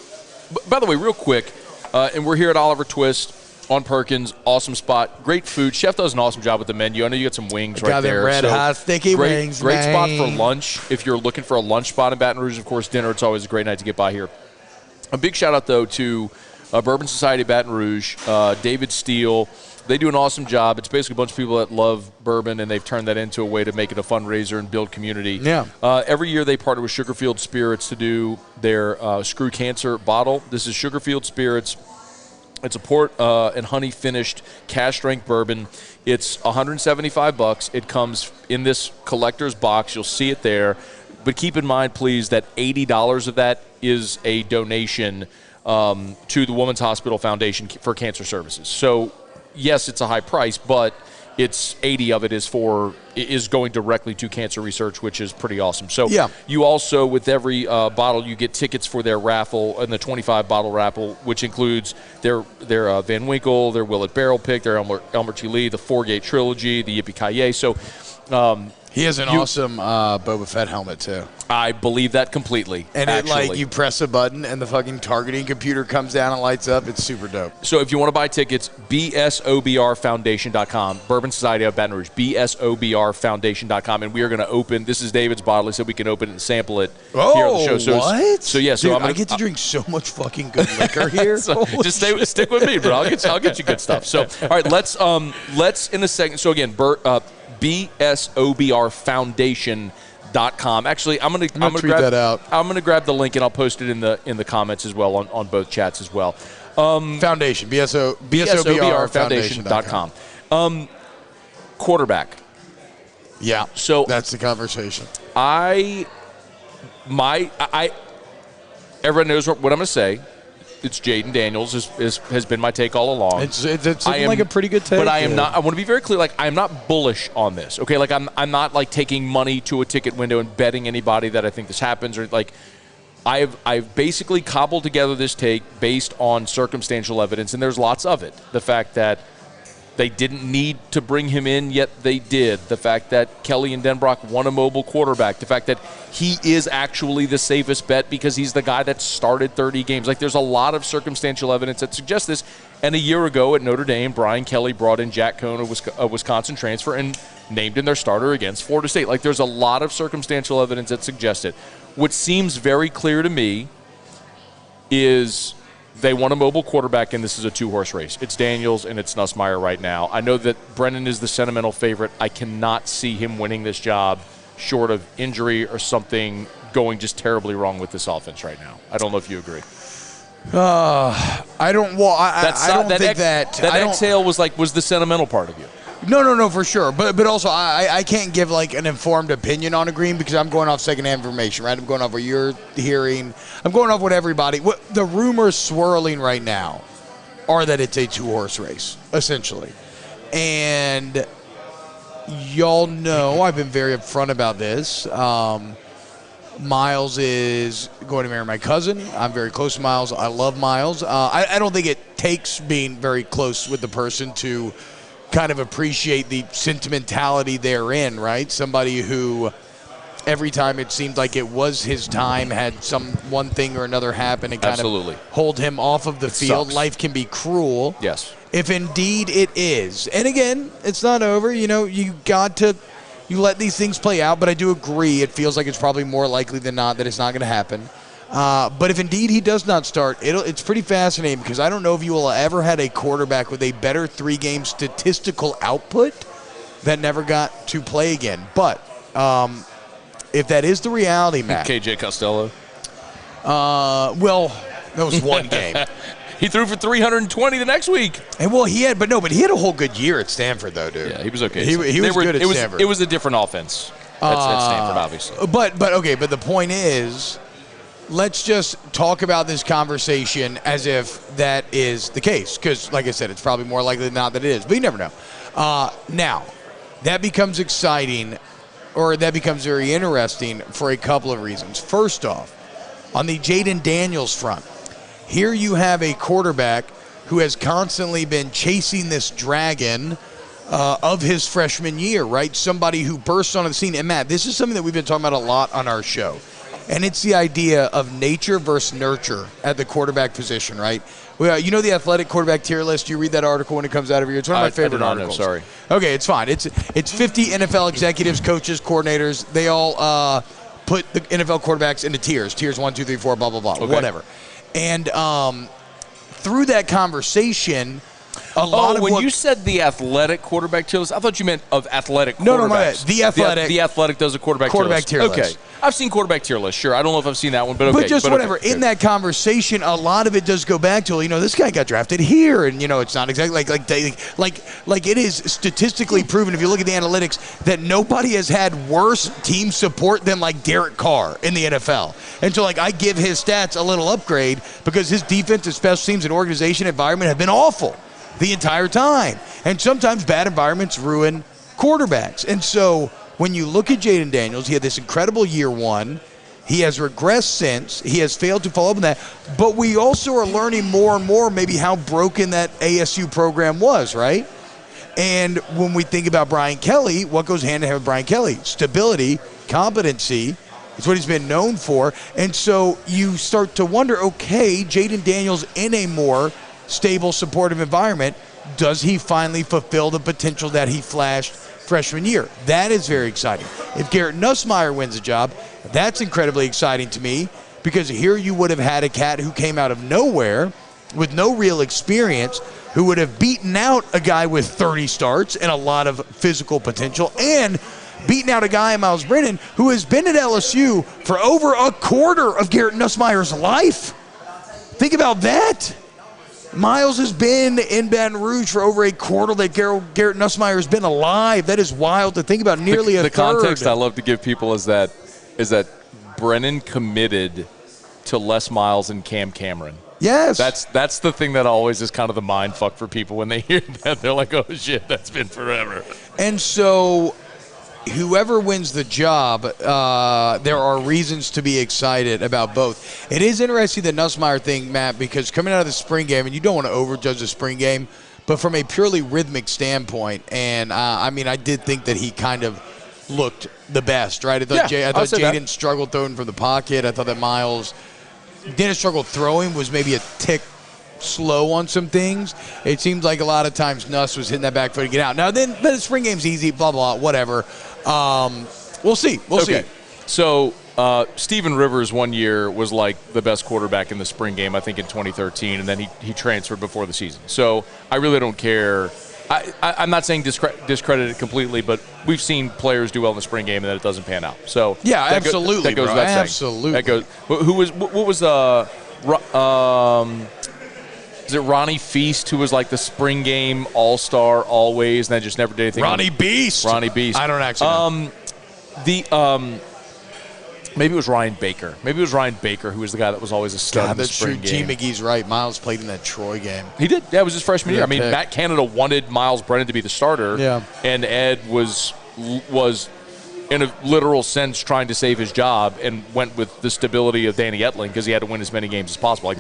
by the way, real quick, and we're here at Oliver Twist on Perkins. Awesome spot. Great food. Chef does an awesome job with the menu. I know you got some wings right there. Red hot sticky wings, Great spot man. for lunch. If you're looking for a lunch spot in Baton Rouge, of course, dinner, it's always a great night to get by here. A big shout-out, though, to Bourbon Society of Baton Rouge, David Steele. They do an awesome job. It's basically a bunch of people that love bourbon, and they've turned that into a way to make it a fundraiser and build community. Yeah. Every year they partner with Sugarfield Spirits to do their Screw Cancer bottle. This is Sugarfield Spirits. It's a port and honey finished cask strength bourbon. It's $175. It comes in this collector's box. You'll see it there. But keep in mind, please, that $80 of that is a donation to the Women's Hospital Foundation for Cancer Services. So, yes, it's a high price, but it's 80 of it is going directly to cancer research, which is pretty awesome. So you also, with every bottle, you get tickets for their raffle, and the 25-bottle raffle, which includes their Van Winkle, their Willet Barrel Pick, their Elmer T. Lee, the Four-Gate Trilogy, the Yippee-Ki-Yay. So he has an awesome Boba Fett helmet, too. I believe that completely. And you press a button and the fucking targeting computer comes down and lights up. It's super dope. So if you want to buy tickets, bsobrfoundation.com, Bourbon Society of Baton Rouge, bsobrfoundation.com. And we are going to open, this is David's bottle. He said we can open it and sample it here on the show. What? So yeah, Dude, I get to drink so much fucking good liquor here. So just stick with me, bro. I'll get you good stuff. So, all right, let's in a second. So again, bsobrfoundation.com. Actually, I'm gonna tweet grab that out. I'm gonna grab the link and I'll post it in the comments as well on both chats as well. Foundation, bsobrfoundation.com. Quarterback. Yeah. So that's the conversation. Everyone knows what I'm going to say. It's Jaden Daniels has been my take all along. It's like a pretty good take. But I am not. I want to be very clear. Like, I'm not bullish on this. Okay, like I'm not like taking money to a ticket window and betting anybody that I think this happens, or like I've basically cobbled together this take based on circumstantial evidence, and there's lots of it. The fact that they didn't need to bring him in, yet they did. The fact that Kelly and Denbrock won a mobile quarterback. The fact that he is actually the safest bet because he's the guy that started 30 games. Like, there's a lot of circumstantial evidence that suggests this. And a year ago at Notre Dame, Brian Kelly brought in Jack Cohn, a Wisconsin transfer, and named him their starter against Florida State. Like, there's a lot of circumstantial evidence that suggests it. What seems very clear to me is they want a mobile quarterback, and this is a two-horse race. It's Daniels and it's Nussmeier right now. I know that Brennan is the sentimental favorite. I cannot see him winning this job short of injury or something going just terribly wrong with this offense right now. I don't know if you agree. I don't. Well, I don't think that exhale was the sentimental part of you. No, for sure. But also, I can't give like an informed opinion on a Green because I'm going off secondhand information, right? I'm going off what you're hearing. I'm going off what everybody. The rumors swirling right now are that it's a two-horse race, essentially. And y'all know I've been very upfront about this. Miles is going to marry my cousin. I'm very close to Miles. I love Miles. I don't think it takes being very close with the person to kind of appreciate the sentimentality therein, right? Somebody who every time it seemed like it was his time had one thing or another happen and kind Absolutely. of hold him off of the field. Sucks. Life can be cruel. Yes. If indeed it is. And again, it's not over. You know, you let these things play out, but I do agree it feels like it's probably more likely than not that it's not going to happen. But if indeed he does not start, it's pretty fascinating because I don't know if you will ever had a quarterback with a better 3-game statistical output that never got to play again. But if that is the reality, Matt. KJ Costello. Well, that was one game. He threw for 320 the next week. And well, he had a whole good year at Stanford, though, dude. Yeah, he was okay. He was good at Stanford. It was a different offense at Stanford, obviously. But the point is, let's just talk about this conversation as if that is the case. Because, like I said, it's probably more likely than not that it is. But you never know. Now, that becomes exciting, or that becomes very interesting for a couple of reasons. First off, on the Jaden Daniels front, here you have a quarterback who has constantly been chasing this dragon of his freshman year, right? Somebody who bursts onto the scene. And, Matt, this is something that we've been talking about a lot on our show. And it's the idea of nature versus nurture at the quarterback position, right? Well, you know the athletic quarterback tier list? You read that article when it comes out every year. It's one of my favorite articles. Sorry. Okay, it's fine. It's 50 NFL executives, coaches, coordinators. They all put the NFL quarterbacks into tiers. Tiers 1, 2, 3, 4, blah, blah, blah, whatever. And through that conversation, a lot of when you said the athletic quarterback tier list, I thought you meant of athletic quarterbacks. No, my bad. The athletic. The athletic does a quarterback tier list. Okay. I've seen quarterback tier list, sure. I don't know if I've seen that one, but okay. But just whatever. Okay. In that conversation, a lot of it does go back to, this guy got drafted here, and, it's not exactly like it is statistically proven, if you look at the analytics, that nobody has had worse team support than, Derek Carr in the NFL. And so, I give his stats a little upgrade because his defensive special teams and organization environment have been awful the entire time. And sometimes bad environments ruin quarterbacks. And so when you look at Jaden Daniels, he had this incredible year one. He has regressed since. He has failed to follow up on that. But we also are learning more and more maybe how broken that ASU program was, right? And when we think about Brian Kelly, what goes hand in hand with Brian Kelly? Stability, competency. It's what he's been known for. And so you start to wonder, okay, Jaden Daniels in a more stable, supportive environment, does he finally fulfill the potential that he flashed freshman year? That is very exciting. If Garrett Nussmeier wins the job, that's incredibly exciting to me because here you would have had a cat who came out of nowhere with no real experience who would have beaten out a guy with 30 starts and a lot of physical potential and beaten out a guy, Miles Brennan, who has been at LSU for over a quarter of Garrett Nussmeier's life. Think about that. Miles has been in Baton Rouge for over a quarter that Garrett Nussmeier has been alive. That is wild to think about. Nearly a third. The context I love to give people is that Brennan committed to Les Miles and Cam Cameron. Yes. That's the thing that always is kind of the mind fuck for people when they hear that. They're like, oh, shit, that's been forever. And so whoever wins the job, there are reasons to be excited about both. It is interesting, the Nussmeier thing, Matt, because coming out of the spring game, and you don't want to overjudge the spring game, but from a purely rhythmic standpoint, and I did think that he kind of looked the best, right? I thought Jaden struggled throwing from the pocket. I thought that Miles didn't struggle throwing, was maybe a tick slow on some things. It seems like a lot of times Nuss was hitting that back foot to get out. Now, then the spring game's easy, blah, blah, whatever. We'll see. We'll see. So Stephen Rivers one year was like the best quarterback in the spring game, I think in 2013, and then he transferred before the season. So I really don't care. I'm not saying discredit it completely, but we've seen players do well in the spring game and then it doesn't pan out. So yeah, absolutely, that goes bro. without saying. Absolutely. That goes. What was is it Ronnie Feast, who was like the spring game all-star always, and then just never did anything? Ronnie Beast. Ronnie Beast. I don't actually know. Maybe it was Ryan Baker. Maybe it was Ryan Baker who was the guy that was always a stud in the spring game. G. McGee's right. Miles played in that Troy game. He did. Yeah, it was his freshman year. I mean, pick. Matt Canada wanted Miles Brennan to be the starter. Yeah. And Ed was in a literal sense, trying to save his job and went with the stability of Danny Etling because he had to win as many games as possible. Like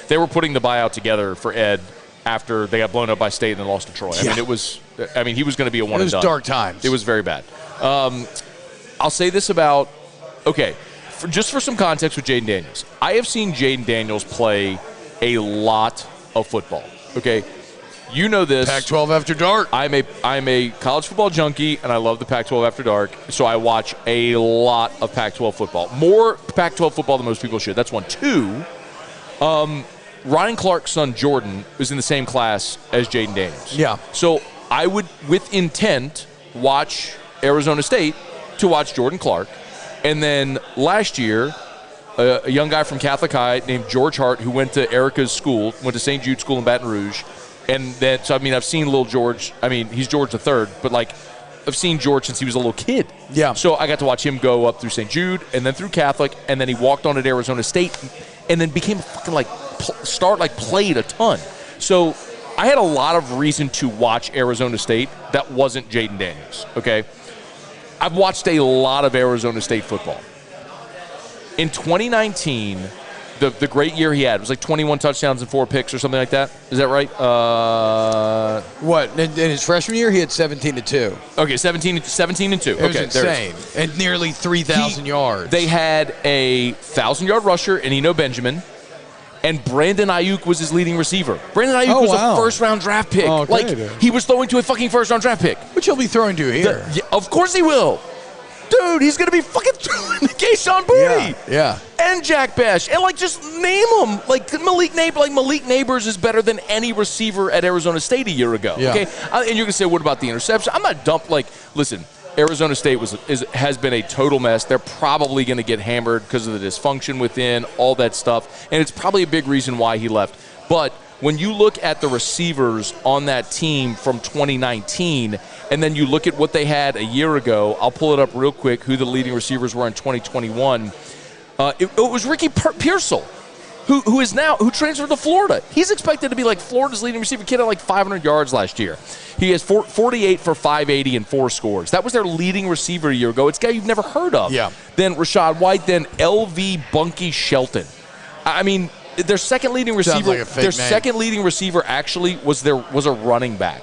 they were putting the buyout together for Ed after they got blown up by State and then lost to Troy. I mean, he was going to be a one and done. It was dark times. It was very bad. I'll say this about, just for some context with Jaden Daniels. I have seen Jaden Daniels play a lot of football, okay? You know this. Pac-12 After Dark. I'm a college football junkie, and I love the Pac-12 After Dark, so I watch a lot of Pac-12 football. More Pac-12 football than most people should. That's one. Two, Ryan Clark's son, Jordan, was in the same class as Jaden Daniels. Yeah. So I would, with intent, watch Arizona State to watch Jordan Clark. And then last year, a young guy from Catholic High named George Hart, who went to Erica's school, went to St. Jude School in Baton Rouge. And then, so I mean, I've seen little George. I mean, he's George III, but like, I've seen George since he was a little kid. Yeah. So I got to watch him go up through St. Jude and then through Catholic, and then he walked on at Arizona State, and then became a fucking played a ton. So I had a lot of reason to watch Arizona State that wasn't Jaden Daniels. Okay. I've watched a lot of Arizona State football. In 2019. The great year he had. It was like 21 touchdowns and 4 picks or something like that. Is that right? What? In his freshman year, he had 17-2. Okay, 17 and 2. It was insane. And nearly 3,000 yards. They had a 1,000-yard rusher in Eno Benjamin, and Brandon Ayuk was his leading receiver. Brandon Ayuk was a first-round draft pick. Oh, okay, he was throwing to a fucking first-round draft pick. Which he'll be throwing to here. Of course he will. Dude, he's going to be fucking throwing to Keyshawn Booty. Yeah. And Jack Bash. And, just name them. Malik Nabers is better than any receiver at Arizona State a year ago. Yeah. Okay? And you're going to say, what about the interception? I'm not dumped. Listen, Arizona State has been a total mess. They're probably going to get hammered because of the dysfunction within, all that stuff. And it's probably a big reason why he left. But when you look at the receivers on that team from 2019, and then you look at what they had a year ago, I'll pull it up real quick, who the leading receivers were in 2021. It was Ricky Pearsall, who transferred to Florida. He's expected to be Florida's leading receiver. Kid had 500 yards last year. He has 48 for 580 and 4 scores. That was their leading receiver a year ago. It's a guy you've never heard of. Yeah. Then Rashad White, then LV Bunky Shelton. I mean, their second leading receiver. Second leading receiver actually was a running back.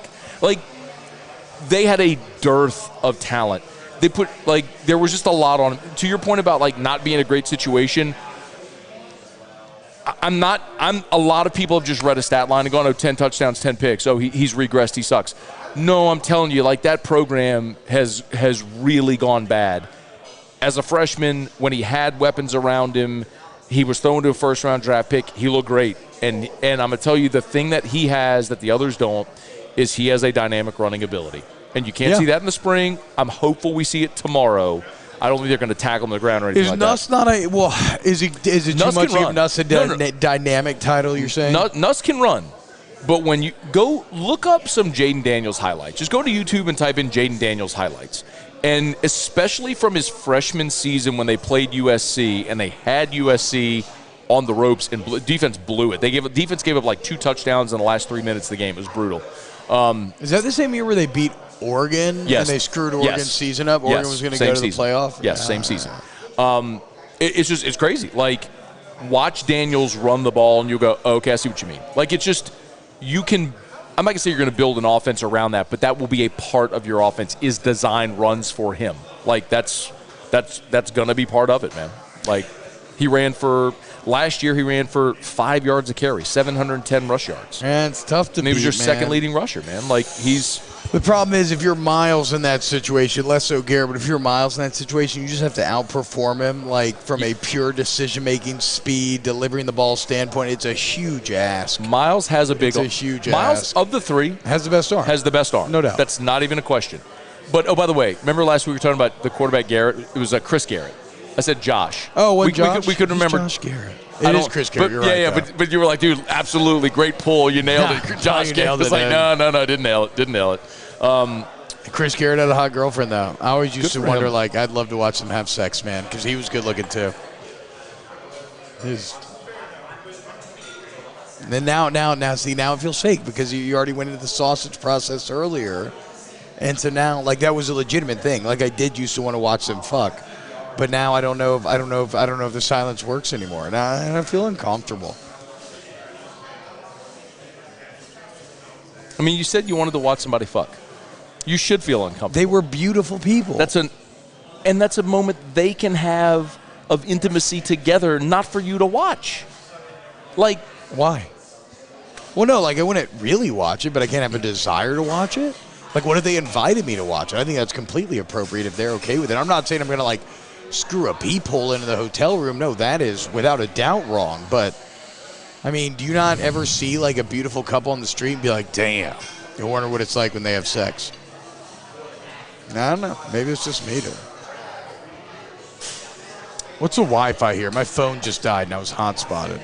They had a dearth of talent. They put there was just a lot on him. To your point about not being in a great situation, a lot of people have just read a stat line and gone, 10 touchdowns, 10 picks. Oh, he's regressed, he sucks. No, I'm telling you, that program has really gone bad. As a freshman, when he had weapons around him, he was thrown to a first-round draft pick. He looked great. And I'm going to tell you, the thing that he has that the others don't is he has a dynamic running ability. And you can't see that in the spring. I'm hopeful we see it tomorrow. I don't think they're going to tackle him to the ground or anything like that. Is Nuss not a – well, is it too much to give Nuss a dynamic title, you're saying? Nuss can run. But when you go look up some Jaden Daniels highlights, just go to YouTube and type in Jaden Daniels highlights. And especially from his freshman season when they played USC and they had USC on the ropes and defense blew it. Defense gave up 2 touchdowns in the last 3 minutes of the game. It was brutal. Is that the same year where they beat Oregon? Yes. And they screwed Oregon's season up? Oregon was going to go to the playoff? Yes, same season. It's crazy. Watch Daniels run the ball and you'll go, oh, okay, I see what you mean. It's just, you can – I'm not going to say you're going to build an offense around that, but that will be a part of your offense is design runs for him. That's going to be part of it, man. Last year he ran for 5 yards a carry, 710 rush yards. Man, it's tough to beat, he was your second leading rusher, man. The problem is if you're Miles in that situation, less so Garrett, but if you're Miles in that situation, you just have to outperform him, from a pure decision-making, speed, delivering the ball standpoint. It's a huge ask. Miles has a big – It's a huge Miles, ask. of the three – has the best arm. No doubt. That's not even a question. But, by the way, remember last week we were talking about the quarterback Garrett? It was Chris Garrett. I said Josh. Oh, Josh? We couldn't remember. Josh Garrett. It is Chris Garrett. You're right. Yeah, but you were like, dude, absolutely great pull. You nailed it. Josh Garrett was no, didn't nail it. Chris Garrett had a hot girlfriend, though. I always used to wonder, I'd love to watch them have sex, man, because he was good looking, too. And then now it feels fake because you already went into the sausage process earlier. And so now, like, that was a legitimate thing. Like, I did used to want to watch them fuck, but now I don't know if the silence works anymore, and I feel uncomfortable. I mean, you said you wanted to watch somebody fuck. You should feel uncomfortable. They were beautiful people. That's a moment they can have of intimacy together, not for you to watch. Like, why? Well, no, like, I wouldn't really watch it, but I can't have a desire to watch it. Like, what if they invited me to watch it? I think that's completely appropriate if they're okay with it. I'm not saying I'm going to, like, screw a peephole into the hotel room. No, that is without a doubt wrong. But, I mean, do you not ever see, like, a beautiful couple on the street and be like, damn, you wonder what it's like when they have sex? I don't know. Maybe it's just me, though. What's the Wi-Fi here? My phone just died and I was hot-spotted.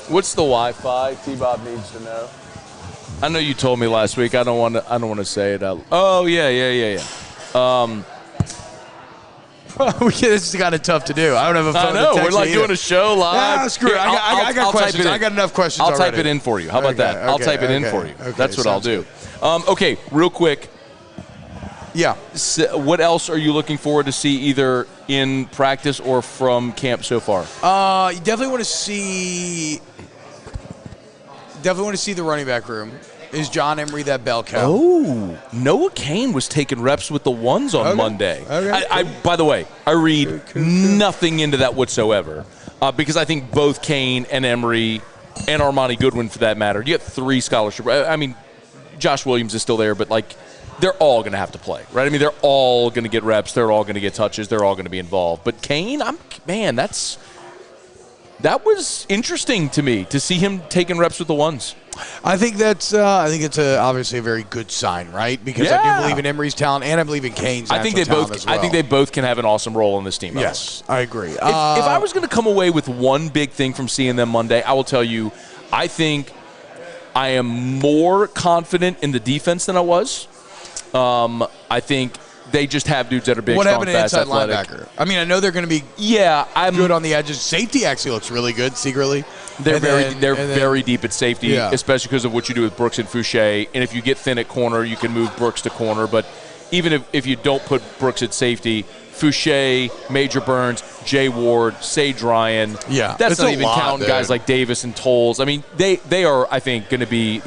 What's the Wi-Fi? T-Bob needs to know. I know you told me last week. I don't want to say it out. Oh yeah. This is kind of tough to do. I don't have a phone. I know. To text We're like me doing a show live. Yeah, screw it. I got questions. I got enough questions. I'll type it in for you. How about that? I'll type it in for you. Okay, That's what I'll do. Okay, real quick. Yeah. So what else are you looking forward to see either in practice or from camp so far? You definitely want to see the running back room. Is John Emery that bell cow? Oh, Noah Kane was taking reps with the ones on Monday. Okay. I by the way, I read nothing into that whatsoever because I think both Kane and Emery and Armani Goodwin, for that matter, you get 3 scholarship. I mean, Josh Williams is still there, but like they're all going to have to play, right? I mean, they're all going to get reps. They're all going to get touches. They're all going to be involved. But Kane, that was interesting to me to see him taking reps with the ones. I think it's obviously a very good sign, right? Because I do believe in Emery's talent and I believe in Kane's talent as well. I think they both can have an awesome role in this team. Yes, I agree. If I was going to come away with one big thing from seeing them Monday, I will tell you, I think I am more confident in the defense than I was. I think they just have dudes that are big, strong, fast, athletic. Linebacker? I mean, I know they're going to be good on the edges. Safety actually looks really good secretly. They're very deep at safety, especially because of what you do with Brooks and Fouché. And if you get thin at corner, you can move Brooks to corner. But even if you don't put Brooks at safety, Fouché, Major Burns, Jay Ward, Sage Ryan. Yeah, that's not even counting guys like Davis and Tolles. I mean, they are, I think, going to be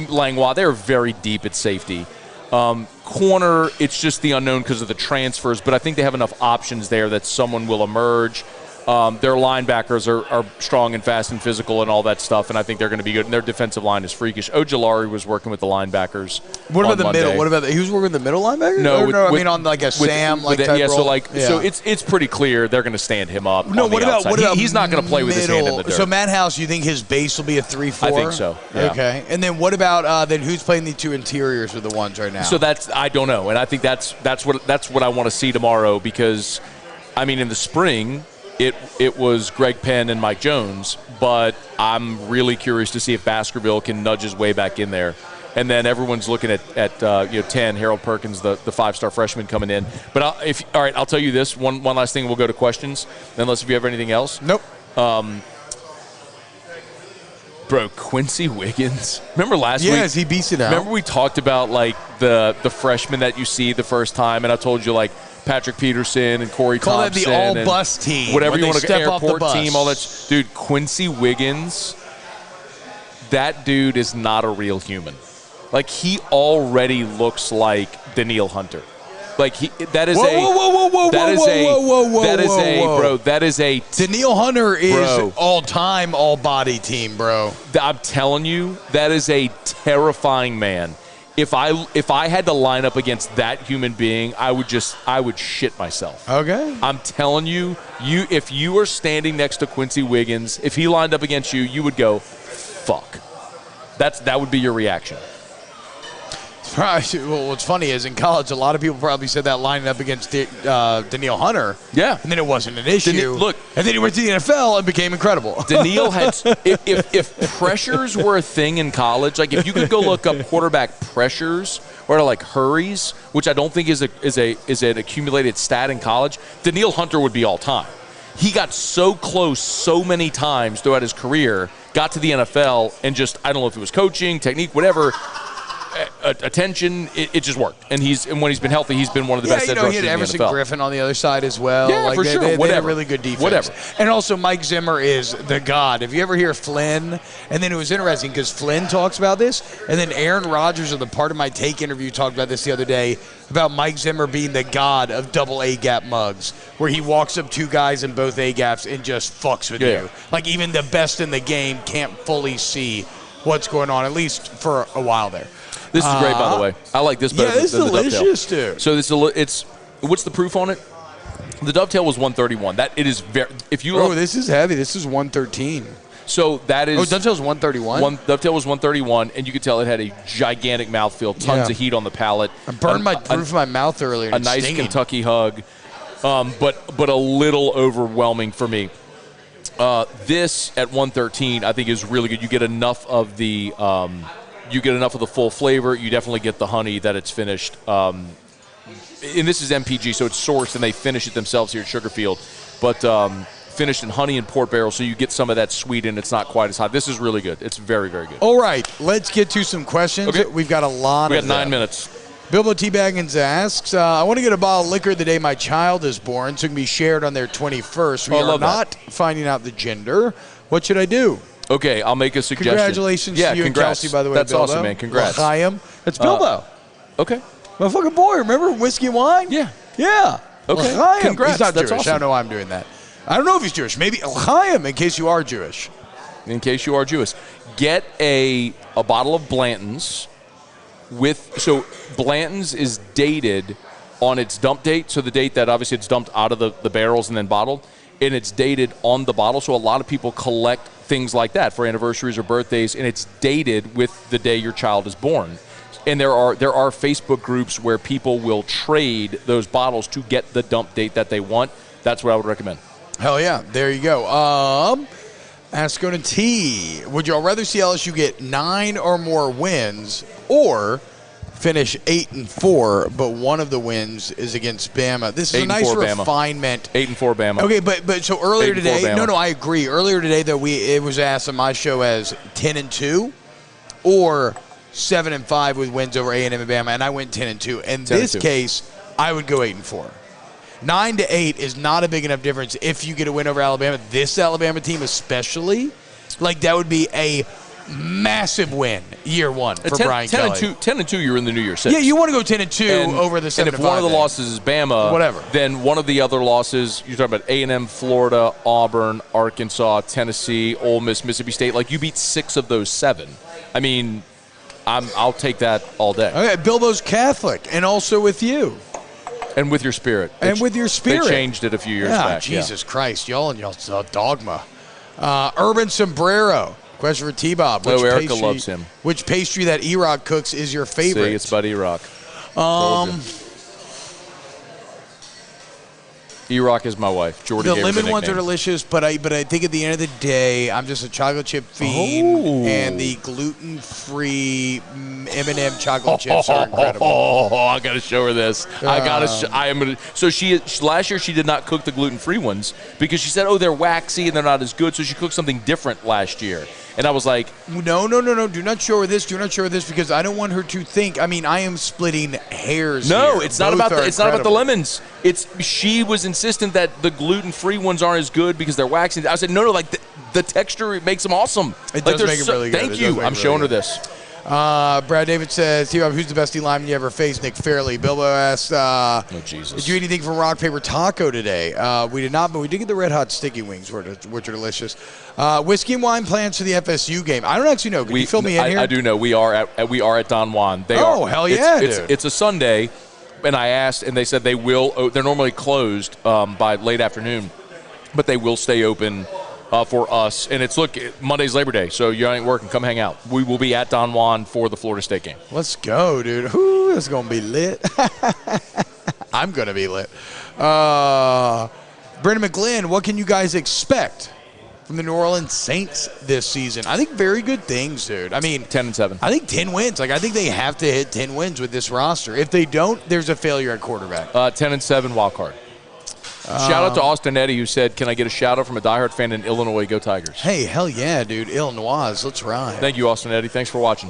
Langlois. They're very deep at safety. Corner, it's just the unknown because of the transfers, but I think they have enough options there that someone will emerge. Their linebackers are strong and fast and physical and all that stuff, and I think they're going to be good. And their defensive line is freakish. Ojulari was working with the linebackers. What about the Monday. middle? What about he was working with the middle linebacker? No, I mean on like a Sam like type role. So it's pretty clear they're going to stand him up. No, what about he's not going to play with his hand in the dirt. So Matt House, you think his base will be a 3-4? I think so. Yeah. Okay, and then what about then who's playing the 2 interiors with the ones right now? So I don't know, and I think that's what I want to see tomorrow because, I mean, in the spring. It was Greg Penn and Mike Jones, but I'm really curious to see if Baskerville can nudge his way back in there. And then everyone's looking at 10, Harold Perkins, the 5-star freshman coming in. But I'll tell you this, one last thing, we'll go to questions, unless if you have anything else. Nope. Bro, Quincy Wiggins. Remember last week? Yes, he beats it out. Remember we talked about like the freshmen that you see the first time, and I told you like Patrick Peterson and Corey Thompson. Call it the all-bus team. Whatever you want to go, airport team, all that. Dude, Quincy Wiggins, that dude is not a real human. Like, he already looks like Daniil Hunter. Like, that is Daniil Hunter is all-time, all-body team, bro. I'm telling you, that is a terrifying man. If I had to line up against that human being, I would shit myself. Okay. I'm telling you, if you are standing next to Quincy Wiggins, if he lined up against you, you would go, fuck. That would be your reaction. Well, what's funny is in college, a lot of people probably said that lining up against Daniil Hunter. Yeah. And then it wasn't an issue. And then he went to the NFL and became incredible. Daniil had – if pressures were a thing in college, like if you could go look up quarterback pressures or like hurries, which I don't think is an accumulated stat in college, Daniil Hunter would be all time. He got so close so many times throughout his career got to the NFL and just, I don't know if it was coaching, technique, whatever, attention, it just worked. And when he's been healthy, he's been one of the best edge rushers in the NFL. He had Everson Griffin on the other side as well. Yeah, for sure. They had a really good defense. Whatever. And also, Mike Zimmer is the god. If you ever hear Flynn, and then it was interesting because Flynn talks about this, and then Aaron Rodgers of the Part of My Take interview talked about this the other day, about Mike Zimmer being the god of double A-gap mugs, where he walks up two guys in both A-gaps and just fucks with you. Like, even the best in the game can't fully see what's going on, at least for a while there. This is great, by the way. I like this better than the dovetail. Delicious, dude. So it's what's the proof on it? The dovetail was 131. That it is very. If you this is heavy. This is 113. So that is. Dovetail's 131. Dovetail was 131, and you could tell it had a gigantic mouthfeel, tons of heat on the palate. I burned my roof of my mouth earlier. A nice stinging Kentucky hug, but a little overwhelming for me. This at 113, I think is really good. You get enough of the. You get enough of the full flavor. You definitely get the honey that it's finished. And this is MPG, so it's sourced, and they finish it themselves here at Sugarfield. But finished in honey and port barrel, so you get some of that sweet, and it's not quite as hot. This is really good. It's very, very good. All right, let's get to some questions. Okay. We've got a lot of them. We got 9 minutes. Bilbo T. Baggins asks, I want to get a bottle of liquor the day my child is born, so it can be shared on their 21st. We are not finding out the gender. What should I do? Okay, I'll make a suggestion. Congratulations to you and Kelsey, by the way, That's Bilbo. awesome, man. Congrats. L'chaim. That's Bilbo. Okay. My fucking boy. Remember Whiskey and Wine? Yeah. Yeah. Okay. L'chaim. Congrats. He's not That's Jewish. awesome. I don't know why I'm doing that. I don't know if he's Jewish. Maybe L'chaim, in case you are Jewish. In case you are Jewish. Get a bottle of Blanton's so Blanton's is dated on its dump date, so the date that obviously it's dumped out of the barrels and then bottled, and it's dated on the bottle, so a lot of people collect things like that for anniversaries or birthdays, and it's dated with the day your child is born. And there are Facebook groups where people will trade those bottles to get the dump date that they want. That's what I would recommend. Hell yeah. There you go. Ask Scone T. Would y'all rather see LSU get 9 or more wins or finish 8-4, but one of the wins is against Bama? This is a nice refinement. 8-4 Bama. Okay, but so earlier today, Bama. no, I agree. Earlier today, though, it was asked on my show as 10-2 or 7-5 with wins over A&M and Bama, and I went 10-2. In this case, I would go 8-4. 9-8 is not a big enough difference if you get a win over Alabama. This Alabama team especially, like that would be a massive win year one for Brian Kelly. 10-2, you're in the New Year 6. Yeah, you want to go 10-2 over the 7-5. And if one of the losses is Bama, whatever, then one of the other losses, you're talking about A&M, Florida, Auburn, Arkansas, Tennessee, Ole Miss, Mississippi State. Like, you beat 6 of those 7. I mean, I'll take that all day. Okay, Bilbo's Catholic, and also with you. And with your spirit. They changed it a few years back. Jesus Christ, y'all and y'all's dogma. Urban Sombrero. Question for T-Bob. Erica loves him. Which pastry that E-Rock cooks is your favorite? See, it's about E-Rock. E-Rock is my wife. Jordan. The lemon ones are delicious, but I think at the end of the day, I'm just a chocolate chip fiend, and the gluten-free M&M chocolate chips are incredible. I got to show her this. So last year she did not cook the gluten-free ones because she said, they're waxy and they're not as good. So she cooked something different last year. And I was like, no. Do not show her this. Do not show her this because I don't want her to think. I mean, I am splitting hairs. No, here. It's not about the lemons. She was insistent that the gluten-free ones aren't as good because they're waxy. I said, no, like the texture makes them awesome. It does make them really good. Thank you. I'm showing her this. Brad David says, T-Bob, who's the best D-lineman you ever faced? Nick Fairley. Bilbo asked, Jesus. Did you eat anything from Rock Paper Taco today? We did not, but we did get the Red Hot Sticky Wings, which are delicious. Whiskey and Wine plans for the FSU game. I don't actually know. Can you fill me in here? I do know. We are at Don Juan. Hell yeah, dude. It's a Sunday, and I asked, and they said they will. They're normally closed by late afternoon, but they will stay open for us. And Monday's Labor Day, so you ain't working. Come hang out. We will be at Don Juan for the Florida State game. Let's go, dude. Ooh, it's going to be lit. I'm going to be lit. Brandon McGlynn, what can you guys expect from the New Orleans Saints this season? I think very good things, dude. I mean, 10-7. I think 10 wins. I think they have to hit 10 wins with this roster. If they don't, there's a failure at quarterback. 10-7 wild card. Shout out to Austin Eddy, who said, "Can I get a shout out from a diehard fan in Illinois? Go Tigers!" Hey, hell yeah, dude! Illinois, let's ride. Thank you, Austin Eddy. Thanks for watching.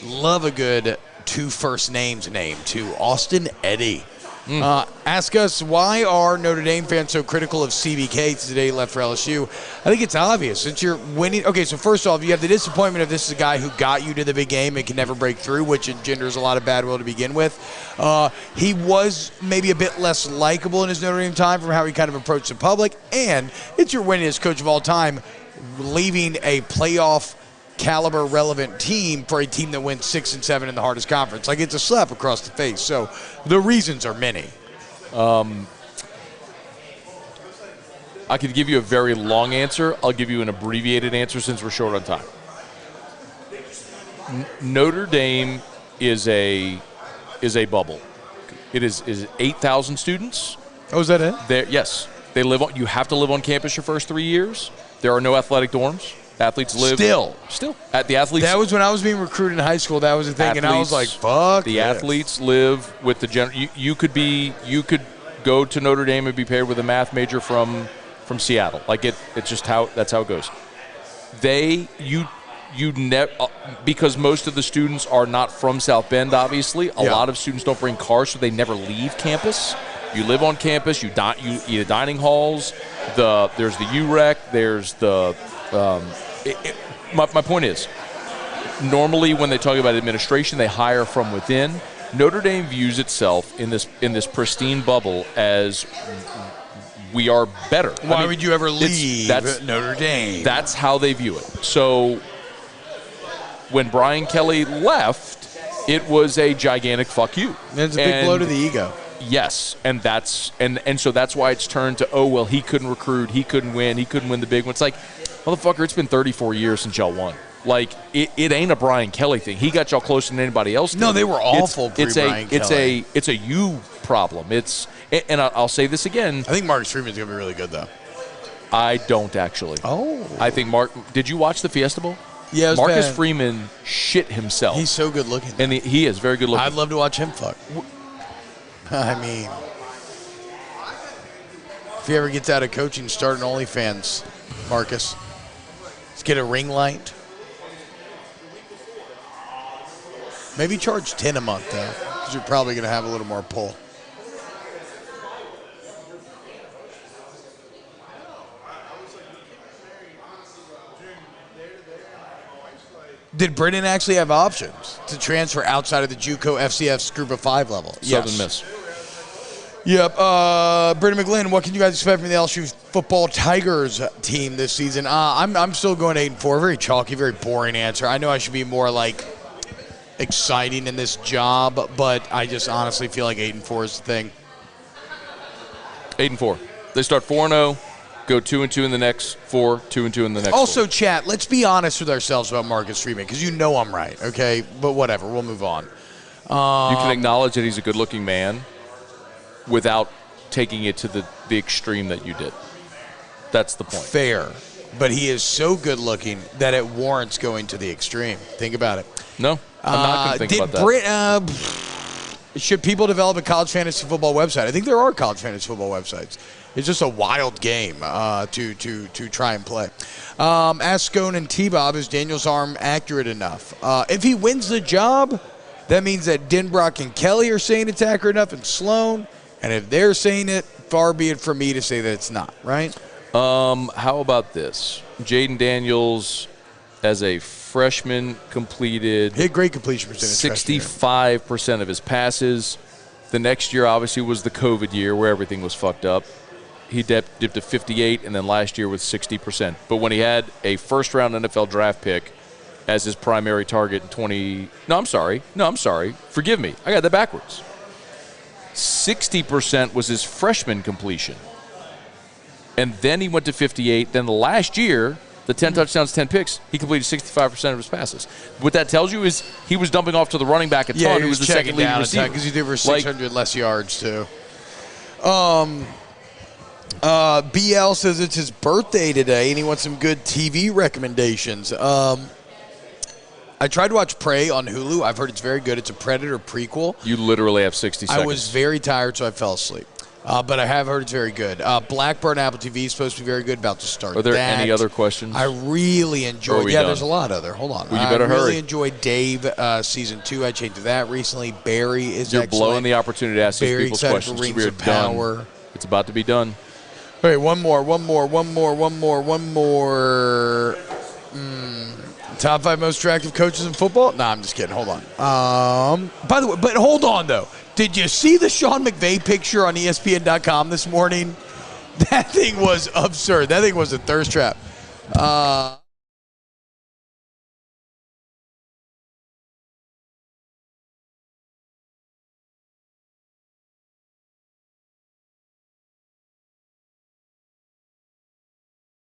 Love a good two first names name too. Austin Eddy. Ask us, why are Notre Dame fans so critical of CBK today left for LSU? I think it's obvious. Since you're winning. Okay, so first off, you have the disappointment of this is a guy who got you to the big game and can never break through, which engenders a lot of bad will to begin with. He was maybe a bit less likable in his Notre Dame time from how he kind of approached the public. And it's your winningest coach of all time, leaving a playoff caliber relevant team for a team that wins 6 and 7 in the hardest conference. Like, it's a slap across the face. So the reasons are many. I could give you a very long answer. I'll give you an abbreviated answer since we're short on time. Notre Dame is a bubble. It is 8,000 students. Oh, is that it? Yes. They live on. You have to live on campus your first 3 years. There are no athletic dorms. Athletes live still at the athletes. That was when I was being recruited in high school. That was the thing, and I was like, "Fuck." The athletes live with the general. You could go to Notre Dame and be paired with a math major from Seattle. Like it's just that's how it goes. Because most of the students are not from South Bend. Obviously, a lot of students don't bring cars, so they never leave campus. You live on campus. You eat at dining halls. There's the UREC. There's the my point is, normally when they talk about administration, they hire from within. Notre Dame views itself in this pristine bubble as we are better. Why would you ever leave Notre Dame? That's how they view it. So when Brian Kelly left, it was a gigantic fuck you. It's a big blow to the ego. Yes, and so that's why it's turned to, he couldn't recruit, he couldn't win the big one. It's like, motherfucker, it's been 34 years since y'all won. Like, it ain't a Brian Kelly thing. He got y'all closer than anybody else did. No, they were awful pre-Brian Kelly. It's a you problem. And I'll say this again. I think Marcus Freeman's going to be really good, though. I don't, actually. Oh. I think did you watch the Fiesta Bowl? Yeah, it was Marcus bad. Freeman shit himself. He's so good looking. And he is very good looking. I'd love to watch him fuck. I mean, if he ever gets out of coaching, start an OnlyFans, Marcus. Let's get a ring light. Maybe charge 10 a month, though, because you're probably going to have a little more pull. Did Brennan actually have options to transfer outside of the JUCO FCS Group of 5 level? Southern Miss. Yep. Brendan McGlynn, what can you guys expect from the LSU football Tigers team this season? I'm still going 8-4. Very chalky, very boring answer. I know I should be more like exciting in this job, but I just honestly feel like 8-4 is the thing. 8-4. They start 4-0. Go 2-2 in the next 4, 2-2 in the next. Also, 4. chat, let's be honest with ourselves about Marcus Freeman, because you know I'm right, okay? But whatever, we'll move on. You can acknowledge that he's a good-looking man without taking it to the extreme that you did. That's the point. Fair. But he is so good-looking that it warrants going to the extreme. Think about it. No, I'm not going to think about that. Should people develop a college fantasy football website? I think there are college fantasy football websites. It's just a wild game to try and play. Ask Scone and T-Bob, is Daniel's arm accurate enough? If he wins the job, that means that Denbrock and Kelly are saying it's accurate enough, and Sloan. And if they're saying it, far be it from me to say that it's not, right? How about this? Jaden Daniels, as a freshman, completed hit great completion percentage. 65% of his passes. The next year, obviously, was the COVID year where everything was fucked up. He dipped to 58, and then last year was 60%. But when he had a first-round NFL draft pick as his primary target in I'm sorry. Forgive me. I got that backwards. 60% was his freshman completion. And then he went to 58. Then the last year, the 10 touchdowns, 10 picks, he completed 65% of his passes. What that tells you is he was dumping off to the running back a ton, who was the second leading receiver. Because he threw for 600 less yards, too. BL says it's his birthday today, and he wants some good TV recommendations. I tried to watch Prey on Hulu. I've heard it's very good. It's a Predator prequel. You literally have 60 seconds. I was very tired, so I fell asleep. But I have heard it's very good. Blackburn Apple TV is supposed to be very good. About to start. Are there that. any other questions? I really enjoyed. Yeah, there's a lot other. Hold on. Well, you better I really hurry. enjoyed Dave season 2. I changed to that recently. Barry is You're excellent. blowing the opportunity to ask these Very people's excited questions. for Rings We're of done. Power. It's about to be done. All right, one more. Top 5 most attractive coaches in football? Nah, I'm just kidding. Hold on. By the way, but hold on, though. Did you see the Sean McVay picture on ESPN.com this morning? That thing was absurd. That thing was a thirst trap.